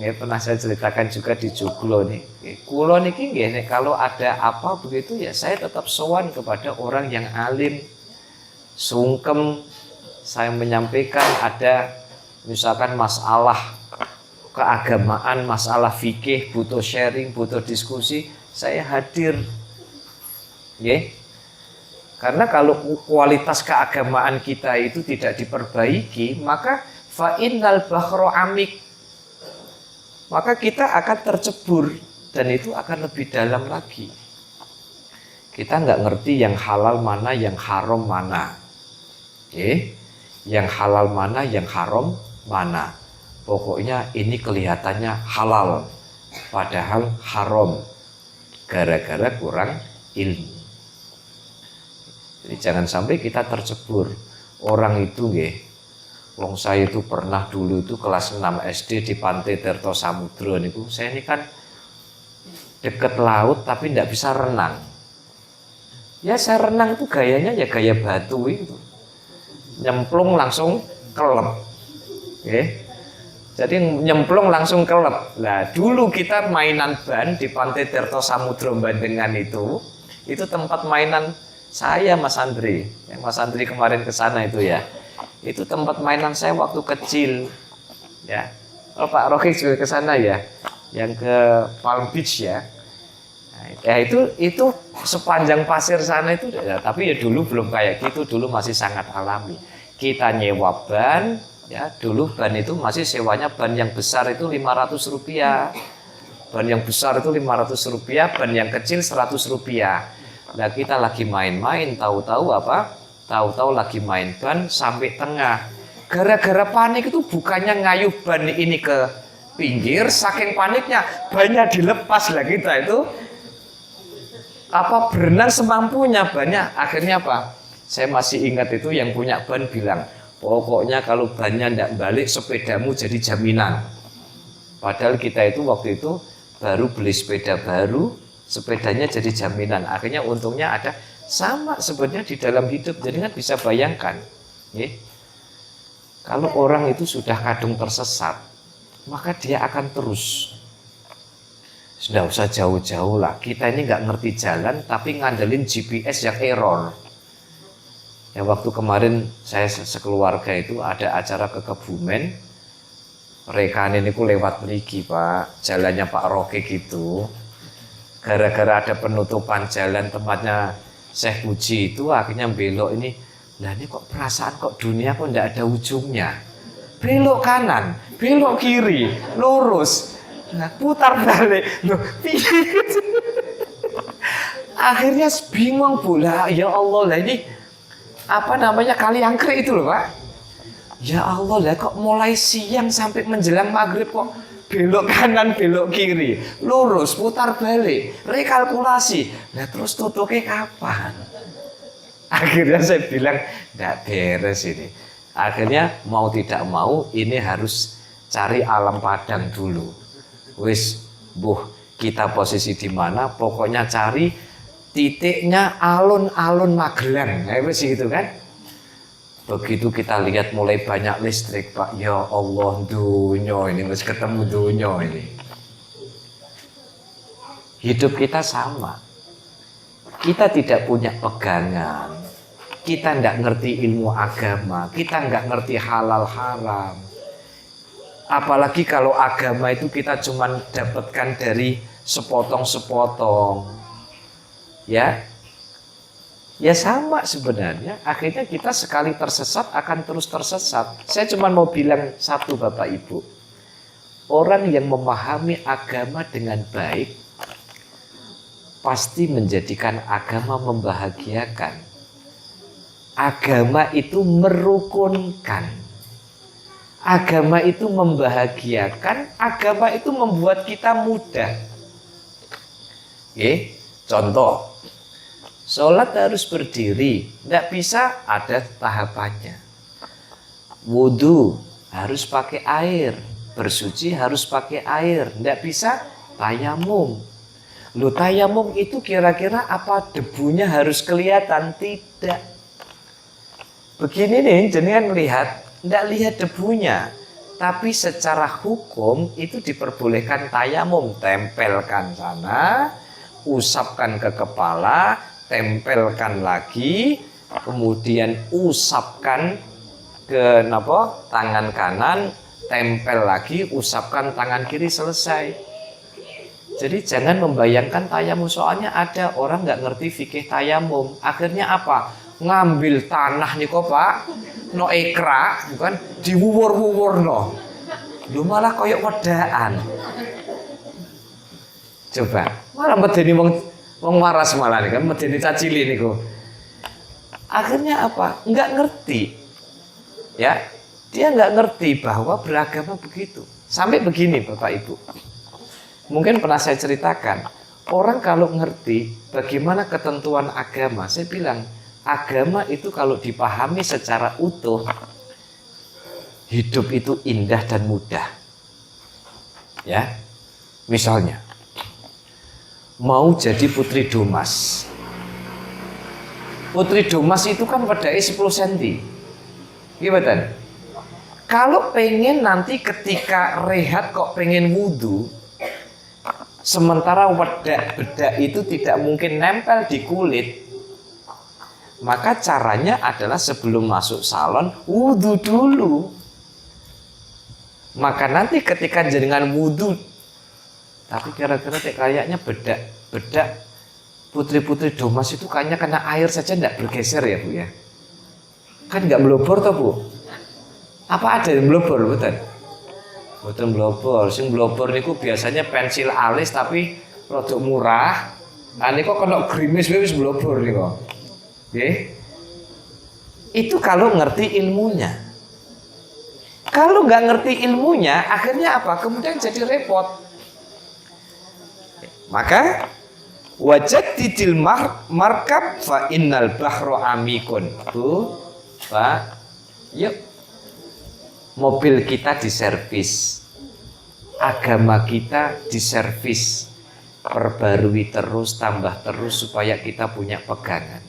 pernah saya ceritakan juga di Joglo nih, kulo niki nggih, kalau ada apa begitu ya saya tetap sowan kepada orang yang alim, sungkem. Saya menyampaikan ada misalkan masalah keagamaan, masalah fikih, butuh sharing, butuh diskusi, saya hadir. Karena kalau kualitas keagamaan kita itu tidak diperbaiki, maka fa'innal bahro amik, maka kita akan tercebur dan itu akan lebih dalam lagi. Kita nggak ngerti yang halal mana, yang haram mana, yang halal mana, yang haram mana. Pokoknya ini kelihatannya halal, padahal haram, gara-gara kurang ilmu. Jadi jangan sampai kita tercebur. Orang itu wong saya itu pernah dulu itu kelas 6 SD di Pantai Tirto Samudro niku. Saya ini kan deket laut tapi tidak bisa renang. Ya saya renang itu gayanya ya gaya batu itu. Nyemplung langsung kelep. Jadi nyemplung langsung kelep. Nah, dulu kita mainan ban di Pantai Tirto Samudro Bandengan itu tempat mainan saya, Mas Andri. Yang Mas Andri kemarin ke sana itu ya. Itu tempat mainan saya waktu kecil. Ya. Oh, Pak Rohik juga ke sana ya. yang ke Palm Beach ya. Nah, ya itu sepanjang pasir sana itu ya, tapi ya dulu belum kayak gitu, dulu masih sangat alami. Kita nyewa ban ya, dulu ban itu masih sewanya ban yang besar itu 500 rupiah. Ban yang besar itu 500 rupiah, ban yang kecil 100 rupiah. Nah kita lagi main-main, tahu-tahu apa? Tahu-tahu lagi main ban sampai tengah. Gara-gara panik itu bukannya ngayuh ban ini ke pinggir, saking paniknya bannya dilepas lah kita itu. Apa berenang semampunya bannya. Akhirnya apa? Saya masih ingat itu yang punya ban bilang, pokoknya kalau bannya tidak balik sepedamu jadi jaminan. Padahal kita itu waktu itu baru beli sepeda baru, sepedanya jadi jaminan. Akhirnya untungnya ada. Sama sebenarnya di dalam hidup. Jadi kan bisa bayangkan ya, kalau orang itu sudah kadung tersesat, maka dia akan terus. Sudah usah jauh-jauh lah. Kita ini nggak ngerti jalan, tapi ngandelin GPS yang error. Ya waktu kemarin saya sekeluarga itu ada acara ke Kebumen, rekanin itu lewat mriki Pak, jalannya Pak Roke gitu. Gara-gara ada penutupan jalan tempatnya Syekh Puji itu, akhirnya belok ini. Nah ini kok perasaan kok dunia kok ndak ada ujungnya. Belok kanan, belok kiri, lurus. Nah, putar balik. Loh, akhirnya bingung pula. Ya Allah, lah ini apa namanya kali angkrek itu loh Pak. Ya Allah, lah kok mulai siang sampai menjelang maghrib kok belok kanan, belok kiri, lurus, putar balik, rekalkulasi. Nah terus tutupnya kapan? Akhirnya saya bilang, nggak beres ini. Akhirnya mau tidak mau ini harus cari alam padang dulu. Wis, kita posisi di mana? Pokoknya cari titiknya alun-alun Magelang. Nah, wis gitu kan? Begitu kita lihat mulai banyak listrik Pak, ya Allah dunia ini, harus ketemu dunia ini. Hidup kita sama. Kita tidak punya pegangan. Kita tidak ngerti ilmu agama. Kita nggak ngerti halal haram. Apalagi kalau agama itu kita cuma dapatkan dari sepotong-sepotong. Ya sama sebenarnya. Akhirnya kita sekali tersesat akan terus tersesat. Saya cuma mau bilang satu Bapak Ibu. Orang yang memahami agama dengan baik pasti menjadikan agama membahagiakan. Agama itu merukunkan. Agama itu membahagiakan. Agama itu membuat kita mudah. Contoh. Sholat harus berdiri, tidak bisa, ada tahapannya. Wudhu harus pakai air, bersuci harus pakai air, tidak bisa tayamum. Loh tayamum itu kira-kira apa debunya harus kelihatan? Tidak. Begini nih, jenengan lihat, tidak lihat debunya. Tapi secara hukum itu diperbolehkan tayamum, tempelkan sana, usapkan ke kepala, tempelkan lagi, kemudian usapkan ke tangan kanan, tempel lagi, usapkan tangan kiri, selesai. Jadi jangan membayangkan tayamum, soalnya ada orang nggak ngerti fikih tayamum. Akhirnya apa? Ngambil tanah nih kok Pak, no ekra, bukan diwuwur-wuwur no. Lu malah koyok wedaan. Coba, malah medeni wong waras malah nih kan, medeni cacili nih kok. Akhirnya apa? Nggak ngerti. Ya, dia nggak ngerti bahwa beragama begitu. Sampai begini Bapak Ibu. Mungkin pernah saya ceritakan, orang kalau ngerti bagaimana ketentuan agama, saya bilang, agama itu kalau dipahami secara utuh, hidup itu indah dan mudah. Ya, misalnya, mau jadi putri Domas. Putri Domas itu kan pedai 10 cm. Gimana? Kalau pengen nanti ketika rehat kok pengen wudhu, sementara bedak itu tidak mungkin nempel di kulit, maka caranya adalah sebelum masuk salon wudhu dulu. Maka nanti ketika jenengan wudhu Tapi kira-kira kayaknya bedak putri-putri Domas itu kayaknya kena air saja tidak bergeser ya Bu ya. Kan nggak melobor toh Bu. Apa ada yang melobor betul? Betul melobor. Sing melobor niku biasanya pensil alis tapi produk murah. Ini kok kena gerimis wis melobor nih kok. Oke? Itu kalau ngerti ilmunya. Kalau nggak ngerti ilmunya, akhirnya apa? Kemudian jadi repot. Maka wajadidil markab fa innal bahro amikun. Bu, Pak, yuk mobil kita diservis, agama kita diservis, perbarui terus, tambah terus supaya kita punya pegangan.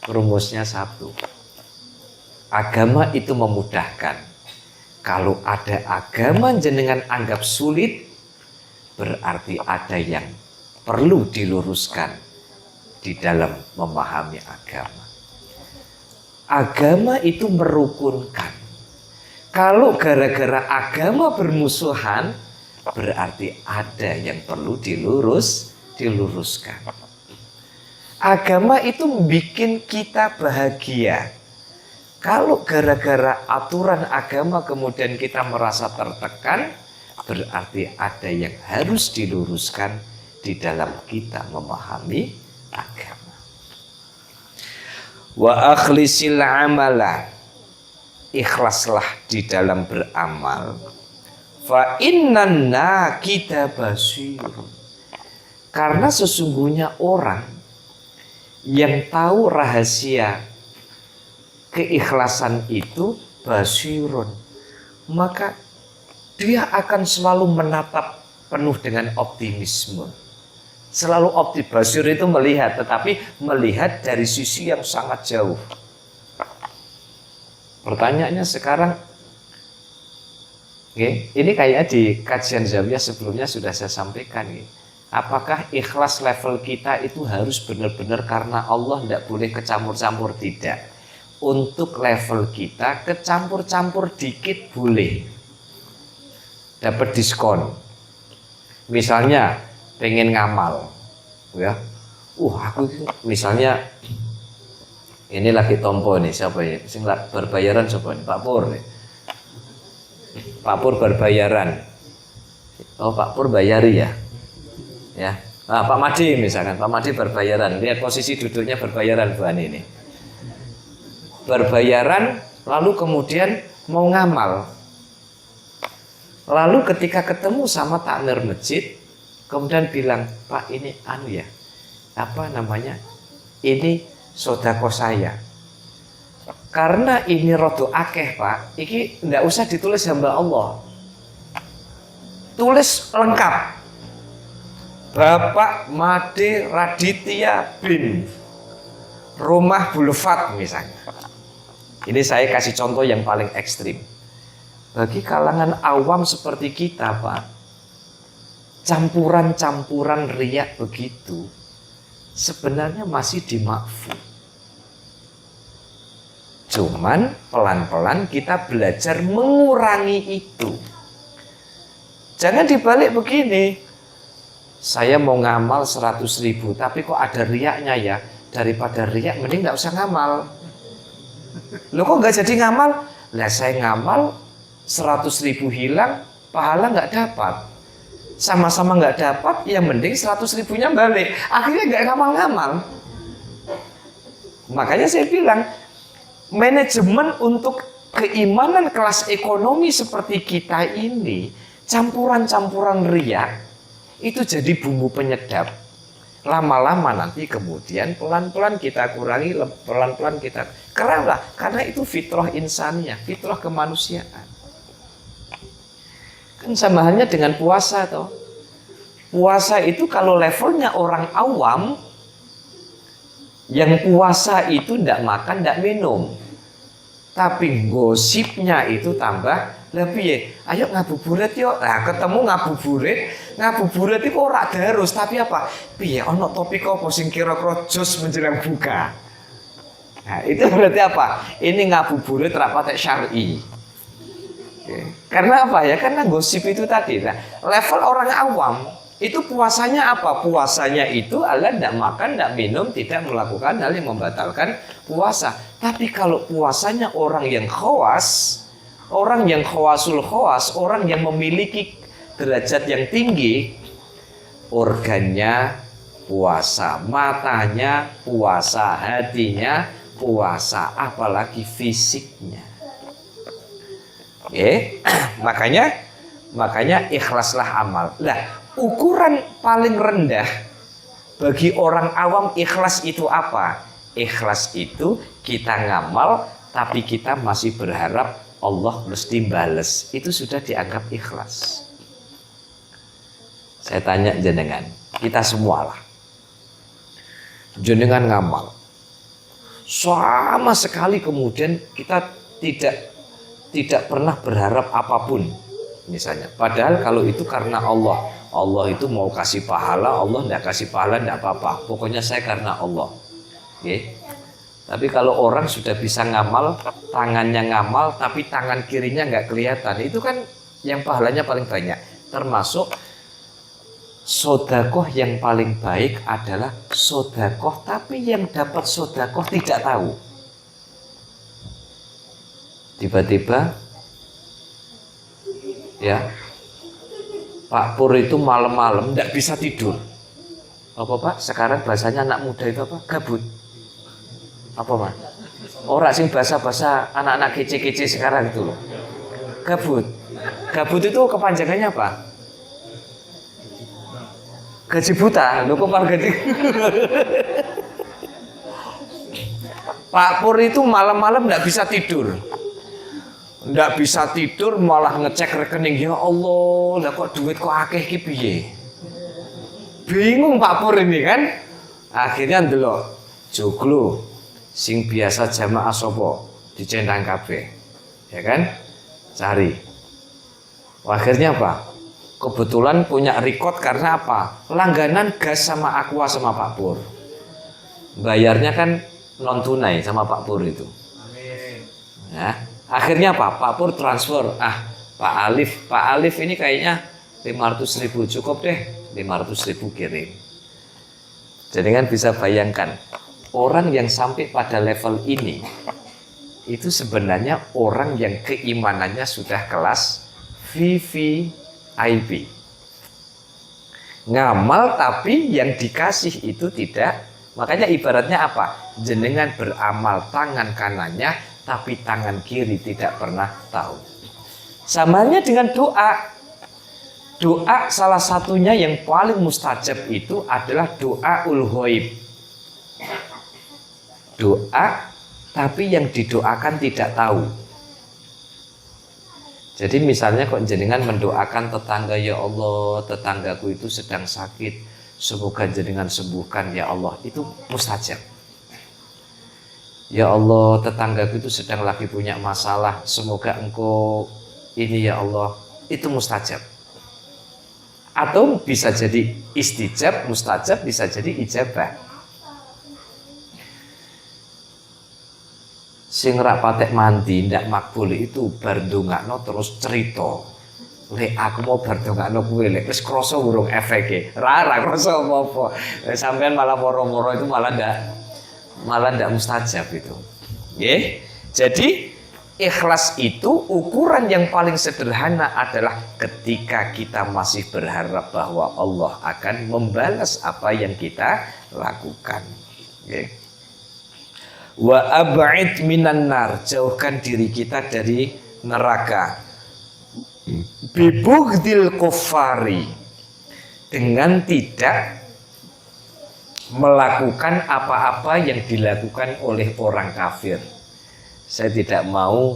Rumusnya satu, agama itu memudahkan. Kalau ada agama jenengan anggap sulit, berarti ada yang perlu diluruskan di dalam memahami agama. Agama itu merukunkan. Kalau gara-gara agama bermusuhan, berarti ada yang perlu diluruskan. Agama itu bikin kita bahagia. Kalau gara-gara aturan agama kemudian kita merasa tertekan, berarti ada yang harus diluruskan di dalam kita memahami agama. Wa akhlisil amala, ikhlaslah di dalam beramal. Fa innan nakida basir, karena sesungguhnya orang yang tahu rahasia keikhlasan itu basirun, maka dia akan selalu menatap penuh dengan optimisme. Selalu optimis. Basir itu melihat, tetapi melihat dari sisi yang sangat jauh. Pertanyaannya sekarang, ini kayaknya di kajian Zawiyah sebelumnya sudah saya sampaikan. Apakah ikhlas level kita itu harus benar-benar karena Allah, tidak boleh kecampur-campur? Tidak. Untuk level kita kecampur-campur dikit boleh, dapat diskon. Misalnya pengen ngamal, ya, aku misalnya ini lagi tompo nih, siapa ya? Sing berbayaran siapa nih? Pak Pur nih. Pak Pur berbayaran. Oh, Pak Pur bayari ya. Ya. Nah, Pak Madi misalkan, Pak Madi berbayaran. Lihat posisi duduknya berbayaran Bu Ani ini. Berbayaran, lalu kemudian mau ngamal. Lalu ketika ketemu sama takmir masjid, kemudian bilang, Pak ini ya, apa namanya? Ini sodako saya. Karena ini rodo akeh Pak, ini ndak usah ditulis hamba Allah. Tulis lengkap. Bapak Made Raditya bin Rumah Boulevard misalnya. Ini saya kasih contoh yang paling ekstrim. Bagi kalangan awam seperti kita Pak, campuran-campuran riak begitu sebenarnya masih dimakfu. Cuman pelan-pelan kita belajar mengurangi itu. Jangan dibalik begini, saya mau ngamal 100.000 tapi kok ada riaknya ya. Daripada riak mending gak usah ngamal. Loh kok gak jadi ngamal? Lah saya ngamal 100.000 hilang, pahala gak dapat. Sama-sama gak dapat, ya mending 100.000-nya balik. Akhirnya gak ngamal-ngamal. Makanya saya bilang, manajemen untuk keimanan kelas ekonomi seperti kita ini, campuran-campuran riak, itu jadi bumbu penyedap. Lama-lama nanti kemudian pelan-pelan kita kurangi, pelan-pelan kita kenapa? Karena itu fitrah insaniyah, fitrah kemanusiaan. Kan sama halnya dengan puasa toh. Puasa itu kalau levelnya orang awam, yang puasa itu tidak makan, tidak minum. Tapi gosipnya itu tambah lebih ya. Ayo ngabuburit yuk. Nah, ketemu ngabuburit itu ora darus tapi apa? Piye ono topik apa sing kira-kira jos menjelang buka. Nah, itu berarti apa? Ini ngabuburit ra patek syar'i. Karena apa ya? Karena gosip itu tadi. Nah, level orang awam itu puasanya apa? Puasanya itu adalah tidak makan, tidak minum, tidak melakukan hal yang membatalkan puasa. Tapi kalau puasanya orang yang khawas, orang yang khawasul khawas, orang yang memiliki derajat yang tinggi, organnya puasa, matanya puasa, hatinya puasa, apalagi fisiknya. Makanya ikhlaslah amal. Nah, ukuran paling rendah bagi orang awam ikhlas itu apa? Ikhlas itu kita ngamal tapi kita masih berharap Allah mesti bales. Itu sudah dianggap ikhlas. Saya tanya jenengan, kita semua lah. Jenengan ngamal sama sekali, kemudian kita tidak pernah berharap apapun misalnya, padahal kalau itu karena Allah itu mau kasih pahala, Allah tidak kasih pahala tidak apa-apa, pokoknya saya karena Allah. Tapi kalau orang sudah bisa ngamal, tangannya ngamal tapi tangan kirinya nggak kelihatan, itu kan yang pahalanya paling banyak. Termasuk sodakoh yang paling baik adalah sodakoh, tapi yang dapat sodakoh tidak tahu. Tiba-tiba, ya, Pak Pur itu malam-malam tidak bisa tidur. Apa Pak? Sekarang bahasanya anak muda itu apa? Gabut. Apa Pak? Orang sing bahasa-bahasa anak-anak kece-kece sekarang itu loh. Gabut. Gabut itu kepanjangannya apa? Gaji buta, lo kok gaji? Pak Pur itu malam-malam nggak bisa tidur, malah ngecek rekening. Ya Allah, lah kok duit kok akeh ki piye? Bingung Pak Pur ini kan. Akhirnya ndelok joglo sing biasa jamaah sopo dicendang kabeh, ya kan? Cari. Akhirnya apa? Kebetulan punya record karena apa? Langganan gas sama Aqua sama Pak Pur. Bayarnya kan non tunai sama Pak Pur itu. Amin. Ya, akhirnya apa? Pak Pur transfer. Pak Alif ini kayaknya 500.000 cukup deh. 500.000 kirim. Jadi kan bisa bayangkan, orang yang sampai pada level ini itu sebenarnya orang yang keimanannya sudah kelas VVIP. Ngamal tapi yang dikasih itu tidak. Makanya ibaratnya apa? Jenengan beramal tangan kanannya tapi tangan kiri tidak pernah tahu. Samanya dengan doa. Doa salah satunya yang paling mustajab itu adalah doaul ghaib. Doa tapi yang didoakan tidak tahu. Jadi misalnya kok jenengan mendoakan tetangga, ya Allah, tetanggaku itu sedang sakit, semoga jenengan sembuhkan ya Allah, itu mustajab. Ya Allah, tetanggaku itu sedang lagi punya masalah, semoga engkau ini ya Allah, itu mustajab. Atau bisa jadi istijab, mustajab, bisa jadi ijabah. Sing rak patek mandi ndak makbul itu bar ndongakno terus cerita. Lek aku mau bar ndongakno kuwi lek wis krasa urung efeke. Ra krasa apa-apa. Sampeyan malah moro-moro itu malah ndak mustajab itu. Nggih. Jadi ikhlas itu ukuran yang paling sederhana adalah ketika kita masih berharap bahwa Allah akan membalas apa yang kita lakukan. Nggih. Wa ab'id minan nar, jauhkan diri kita dari neraka. Bibughdil kuffari, dengan tidak melakukan apa-apa yang dilakukan oleh orang kafir. Saya tidak mau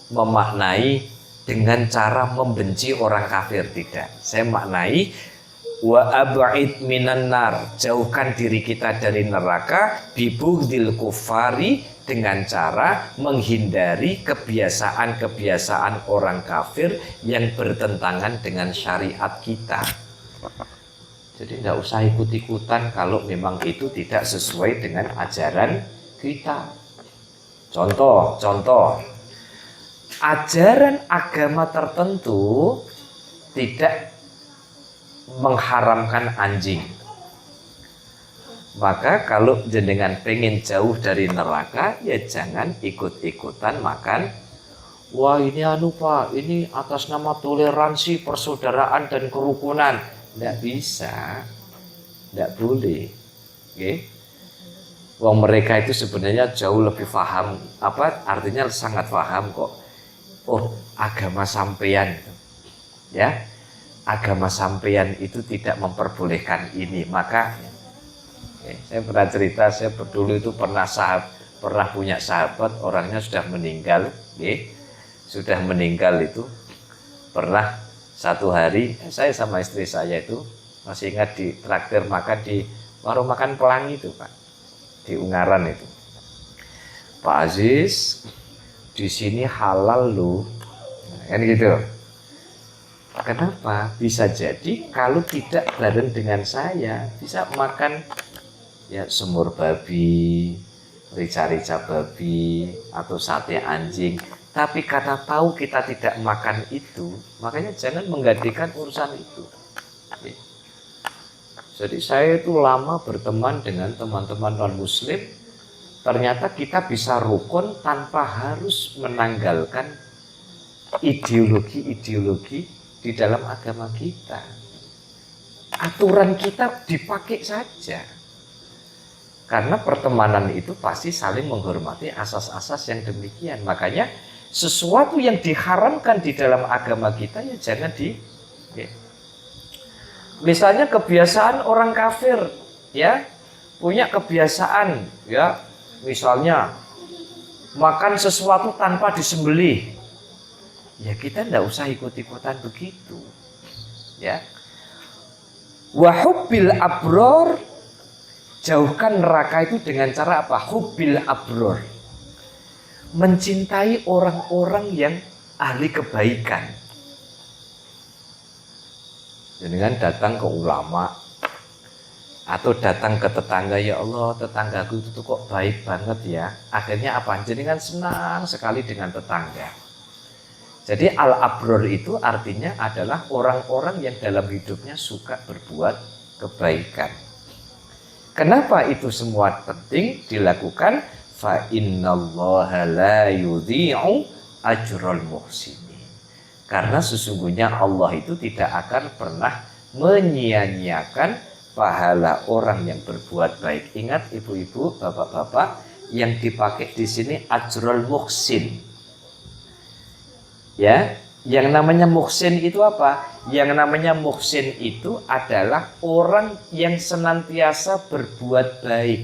memaknai dengan cara membenci orang kafir, tidak. Saya maknai wa ab'id minan nar, jauhkan diri kita dari neraka, bibughdil kuffari, dengan cara menghindari kebiasaan-kebiasaan orang kafir yang bertentangan dengan syariat kita. Jadi tidak usah ikut-ikutan kalau memang itu tidak sesuai dengan ajaran kita. Contoh ajaran agama tertentu tidak mengharamkan anjing. Maka kalau jenengan pengen jauh dari neraka, ya jangan ikut-ikutan makan. Wah ini Pak, ini atas nama toleransi, persaudaraan dan kerukunan. Tidak bisa, tidak boleh. Okay? Wong mereka itu sebenarnya jauh lebih paham, artinya sangat paham kok. Oh, agama sampeyan, ya, agama sampeyan itu tidak memperbolehkan ini. Maka, saya pernah cerita, saya dulu itu pernah punya sahabat, orangnya sudah meninggal, sudah meninggal itu. Pernah satu hari, saya sama istri saya itu masih ingat di traktir makan di warung makan Pelangi itu Pak. Di Ungaran itu, Pak Aziz, di sini halal loh, kan gitu. Kenapa? Bisa jadi kalau tidak bareng dengan saya, bisa makan ya semur babi, rica-rica babi, atau sate anjing. Tapi karena tahu kita tidak makan itu, makanya jangan menggantikan urusan itu. Jadi saya itu lama berteman dengan teman-teman non-muslim. Ternyata kita bisa rukun tanpa harus menanggalkan ideologi-ideologi di dalam agama kita. Aturan kita dipakai saja. Karena pertemanan itu pasti saling menghormati asas-asas yang demikian. Makanya sesuatu yang diharamkan di dalam agama kita ya jangan Misalnya kebiasaan orang kafir, ya, punya kebiasaan, ya, misalnya makan sesuatu tanpa disembelih, ya kita tidak usah ikut-ikutan begitu, ya. Wa hubbil abror, jauhkan neraka itu dengan cara apa? Hubbil abror, mencintai orang-orang yang ahli kebaikan. Dengan datang ke ulama atau datang ke tetangga, ya Allah tetanggaku itu kok baik banget ya. Akhirnya apa? Jenengan senang sekali dengan tetangga. Jadi al-abror itu artinya adalah orang-orang yang dalam hidupnya suka berbuat kebaikan. Kenapa itu semua penting dilakukan? Fa innallaha la yudhi'u ajral muhsinin. Karena sesungguhnya Allah itu tidak akan pernah menyia-nyiakan pahala orang yang berbuat baik. Ingat ibu-ibu, bapak-bapak, yang dipakai di sini ajrul muhsin. Ya, yang namanya muhsin itu apa? Yang namanya muhsin itu adalah orang yang senantiasa berbuat baik.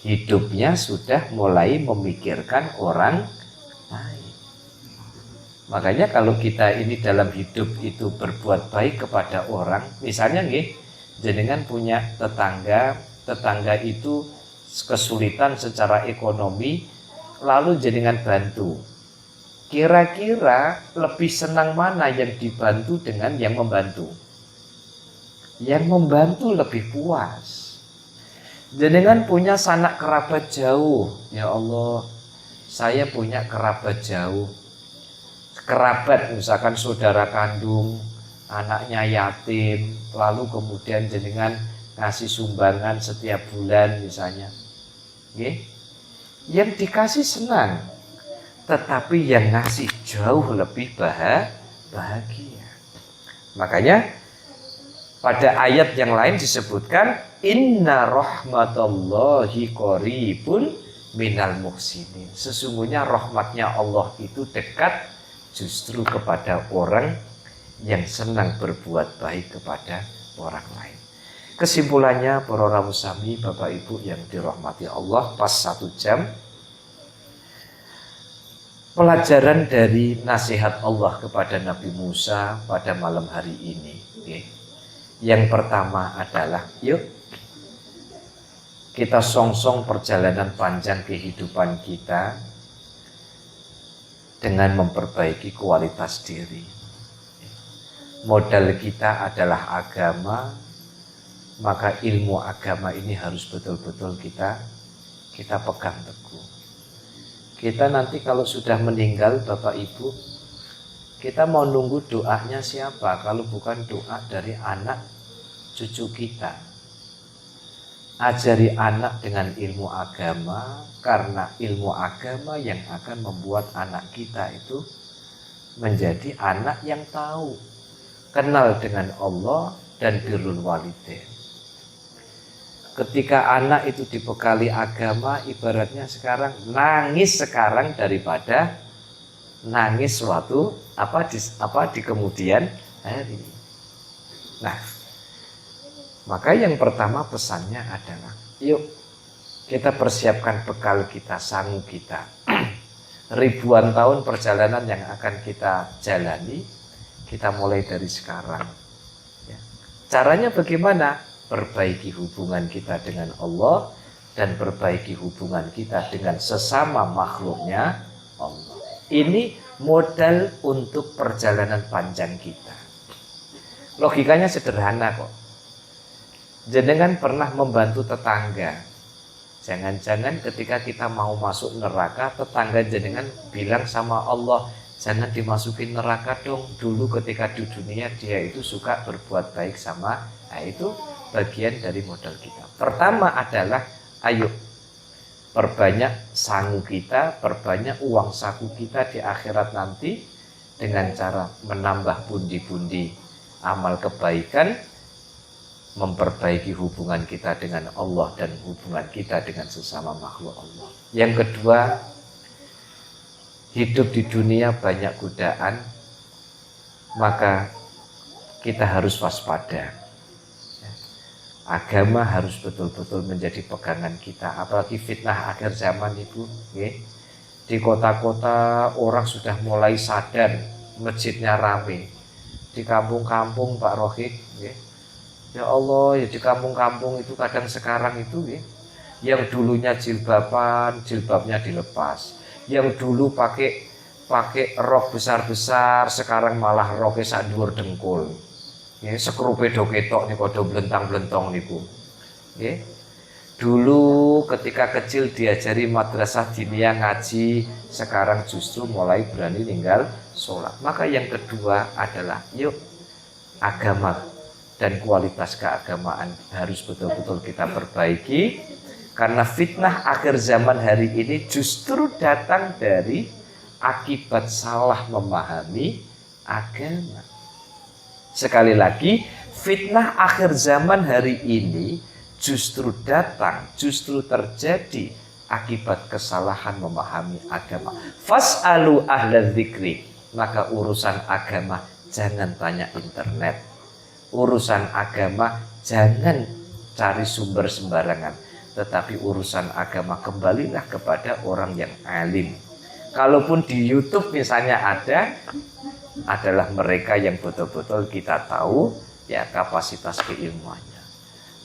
Hidupnya sudah mulai memikirkan orang lain. Makanya kalau kita ini dalam hidup itu berbuat baik kepada orang, misalnya jenengan punya tetangga itu kesulitan secara ekonomi, lalu jenengan bantu. Kira-kira lebih senang mana yang dibantu dengan yang membantu? Yang membantu lebih puas. Jenengan punya sanak kerabat jauh, ya Allah, saya punya kerabat jauh. Kerabat misalkan saudara kandung, anaknya yatim, lalu kemudian jenengan ngasih sumbangan setiap bulan misalnya. Yang dikasih senang, tetapi yang ngasih jauh lebih bahagia. Makanya pada ayat yang lain disebutkan inna rahmatallahi qaribun minal muhsinin. Sesungguhnya rahmatnya Allah itu dekat justru kepada orang yang senang berbuat baik kepada orang lain. Kesimpulannya para rawusami, Bapak Ibu yang dirahmati Allah, pas 1 jam pelajaran dari nasihat Allah kepada Nabi Musa pada malam hari ini. Yang pertama adalah yuk kita songsong perjalanan panjang kehidupan kita dengan memperbaiki kualitas diri. Modal kita adalah agama, maka ilmu agama ini harus betul-betul kita pegang teguh. Kita nanti kalau sudah meninggal Bapak Ibu, kita mau nunggu doanya siapa kalau bukan doa dari anak cucu kita. Ajari anak dengan ilmu agama, karena ilmu agama yang akan membuat anak kita itu menjadi anak yang tahu, kenal dengan Allah dan birrul walidain. Ketika anak itu dibekali agama, ibaratnya sekarang nangis sekarang daripada nangis suatu di kemudian hari. Nah, maka yang pertama pesannya adalah, yuk kita persiapkan bekal kita, sangu kita. Ribuan tahun perjalanan yang akan kita jalani, kita mulai dari sekarang. Ya. Caranya bagaimana? Perbaiki hubungan kita dengan Allah dan perbaiki hubungan kita dengan sesama makhluknya Allah. Ini modal untuk perjalanan panjang kita. Logikanya sederhana kok. Jenengan pernah membantu tetangga. Jangan-jangan ketika kita mau masuk neraka, tetangga jenengan bilang sama Allah, jangan dimasukin neraka dong. Dulu ketika di dunia dia itu suka berbuat baik sama. Nah, itu bagian dari modal kita. Pertama adalah, ayo perbanyak sangu kita, perbanyak uang saku kita di akhirat nanti dengan cara menambah pundi-pundi amal kebaikan, memperbaiki hubungan kita dengan Allah dan hubungan kita dengan sesama makhluk Allah. Yang kedua, hidup di dunia banyak godaan, maka kita harus waspada. Agama harus betul-betul menjadi pegangan kita, apalagi fitnah akhir zaman itu. Di kota-kota orang sudah mulai sadar, masjidnya rame. Di kampung-kampung Pak Rohik, ya Allah, ya di kampung-kampung itu kadang sekarang itu yang dulunya jilbaban, jilbabnya dilepas. Yang dulu pakai rok besar-besar, sekarang malah roknya sak dhuwur dengkul. Ya, sekrupe do ketok niku do blentang-blentong niku. Nggih. Dulu ketika kecil diajari madrasah diniyah ngaji, sekarang justru mulai berani tinggal sholat. Maka yang kedua adalah, yuk agama dan kualitas keagamaan harus betul-betul kita perbaiki, karena fitnah akhir zaman hari ini justru datang dari akibat salah memahami agama. Sekali lagi, fitnah akhir zaman hari ini justru datang, justru terjadi akibat kesalahan memahami agama. Fas'alu ahla dzikri, maka urusan agama jangan tanya internet. Urusan agama jangan cari sumber sembarangan, tetapi urusan agama kembalilah kepada orang yang alim. Kalaupun di YouTube misalnya adalah mereka yang betul-betul kita tahu ya kapasitas keilmuannya.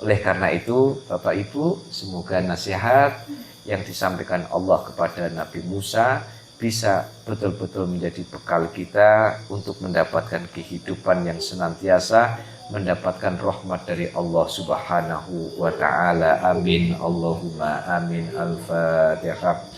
Oleh karena itu, Bapak Ibu, semoga nasihat yang disampaikan Allah kepada Nabi Musa bisa betul-betul menjadi bekal kita untuk mendapatkan kehidupan yang senantiasa, mendapatkan rahmat dari Allah Subhanahu wa taala. Amin. Allahumma amin. Al-Fatihah.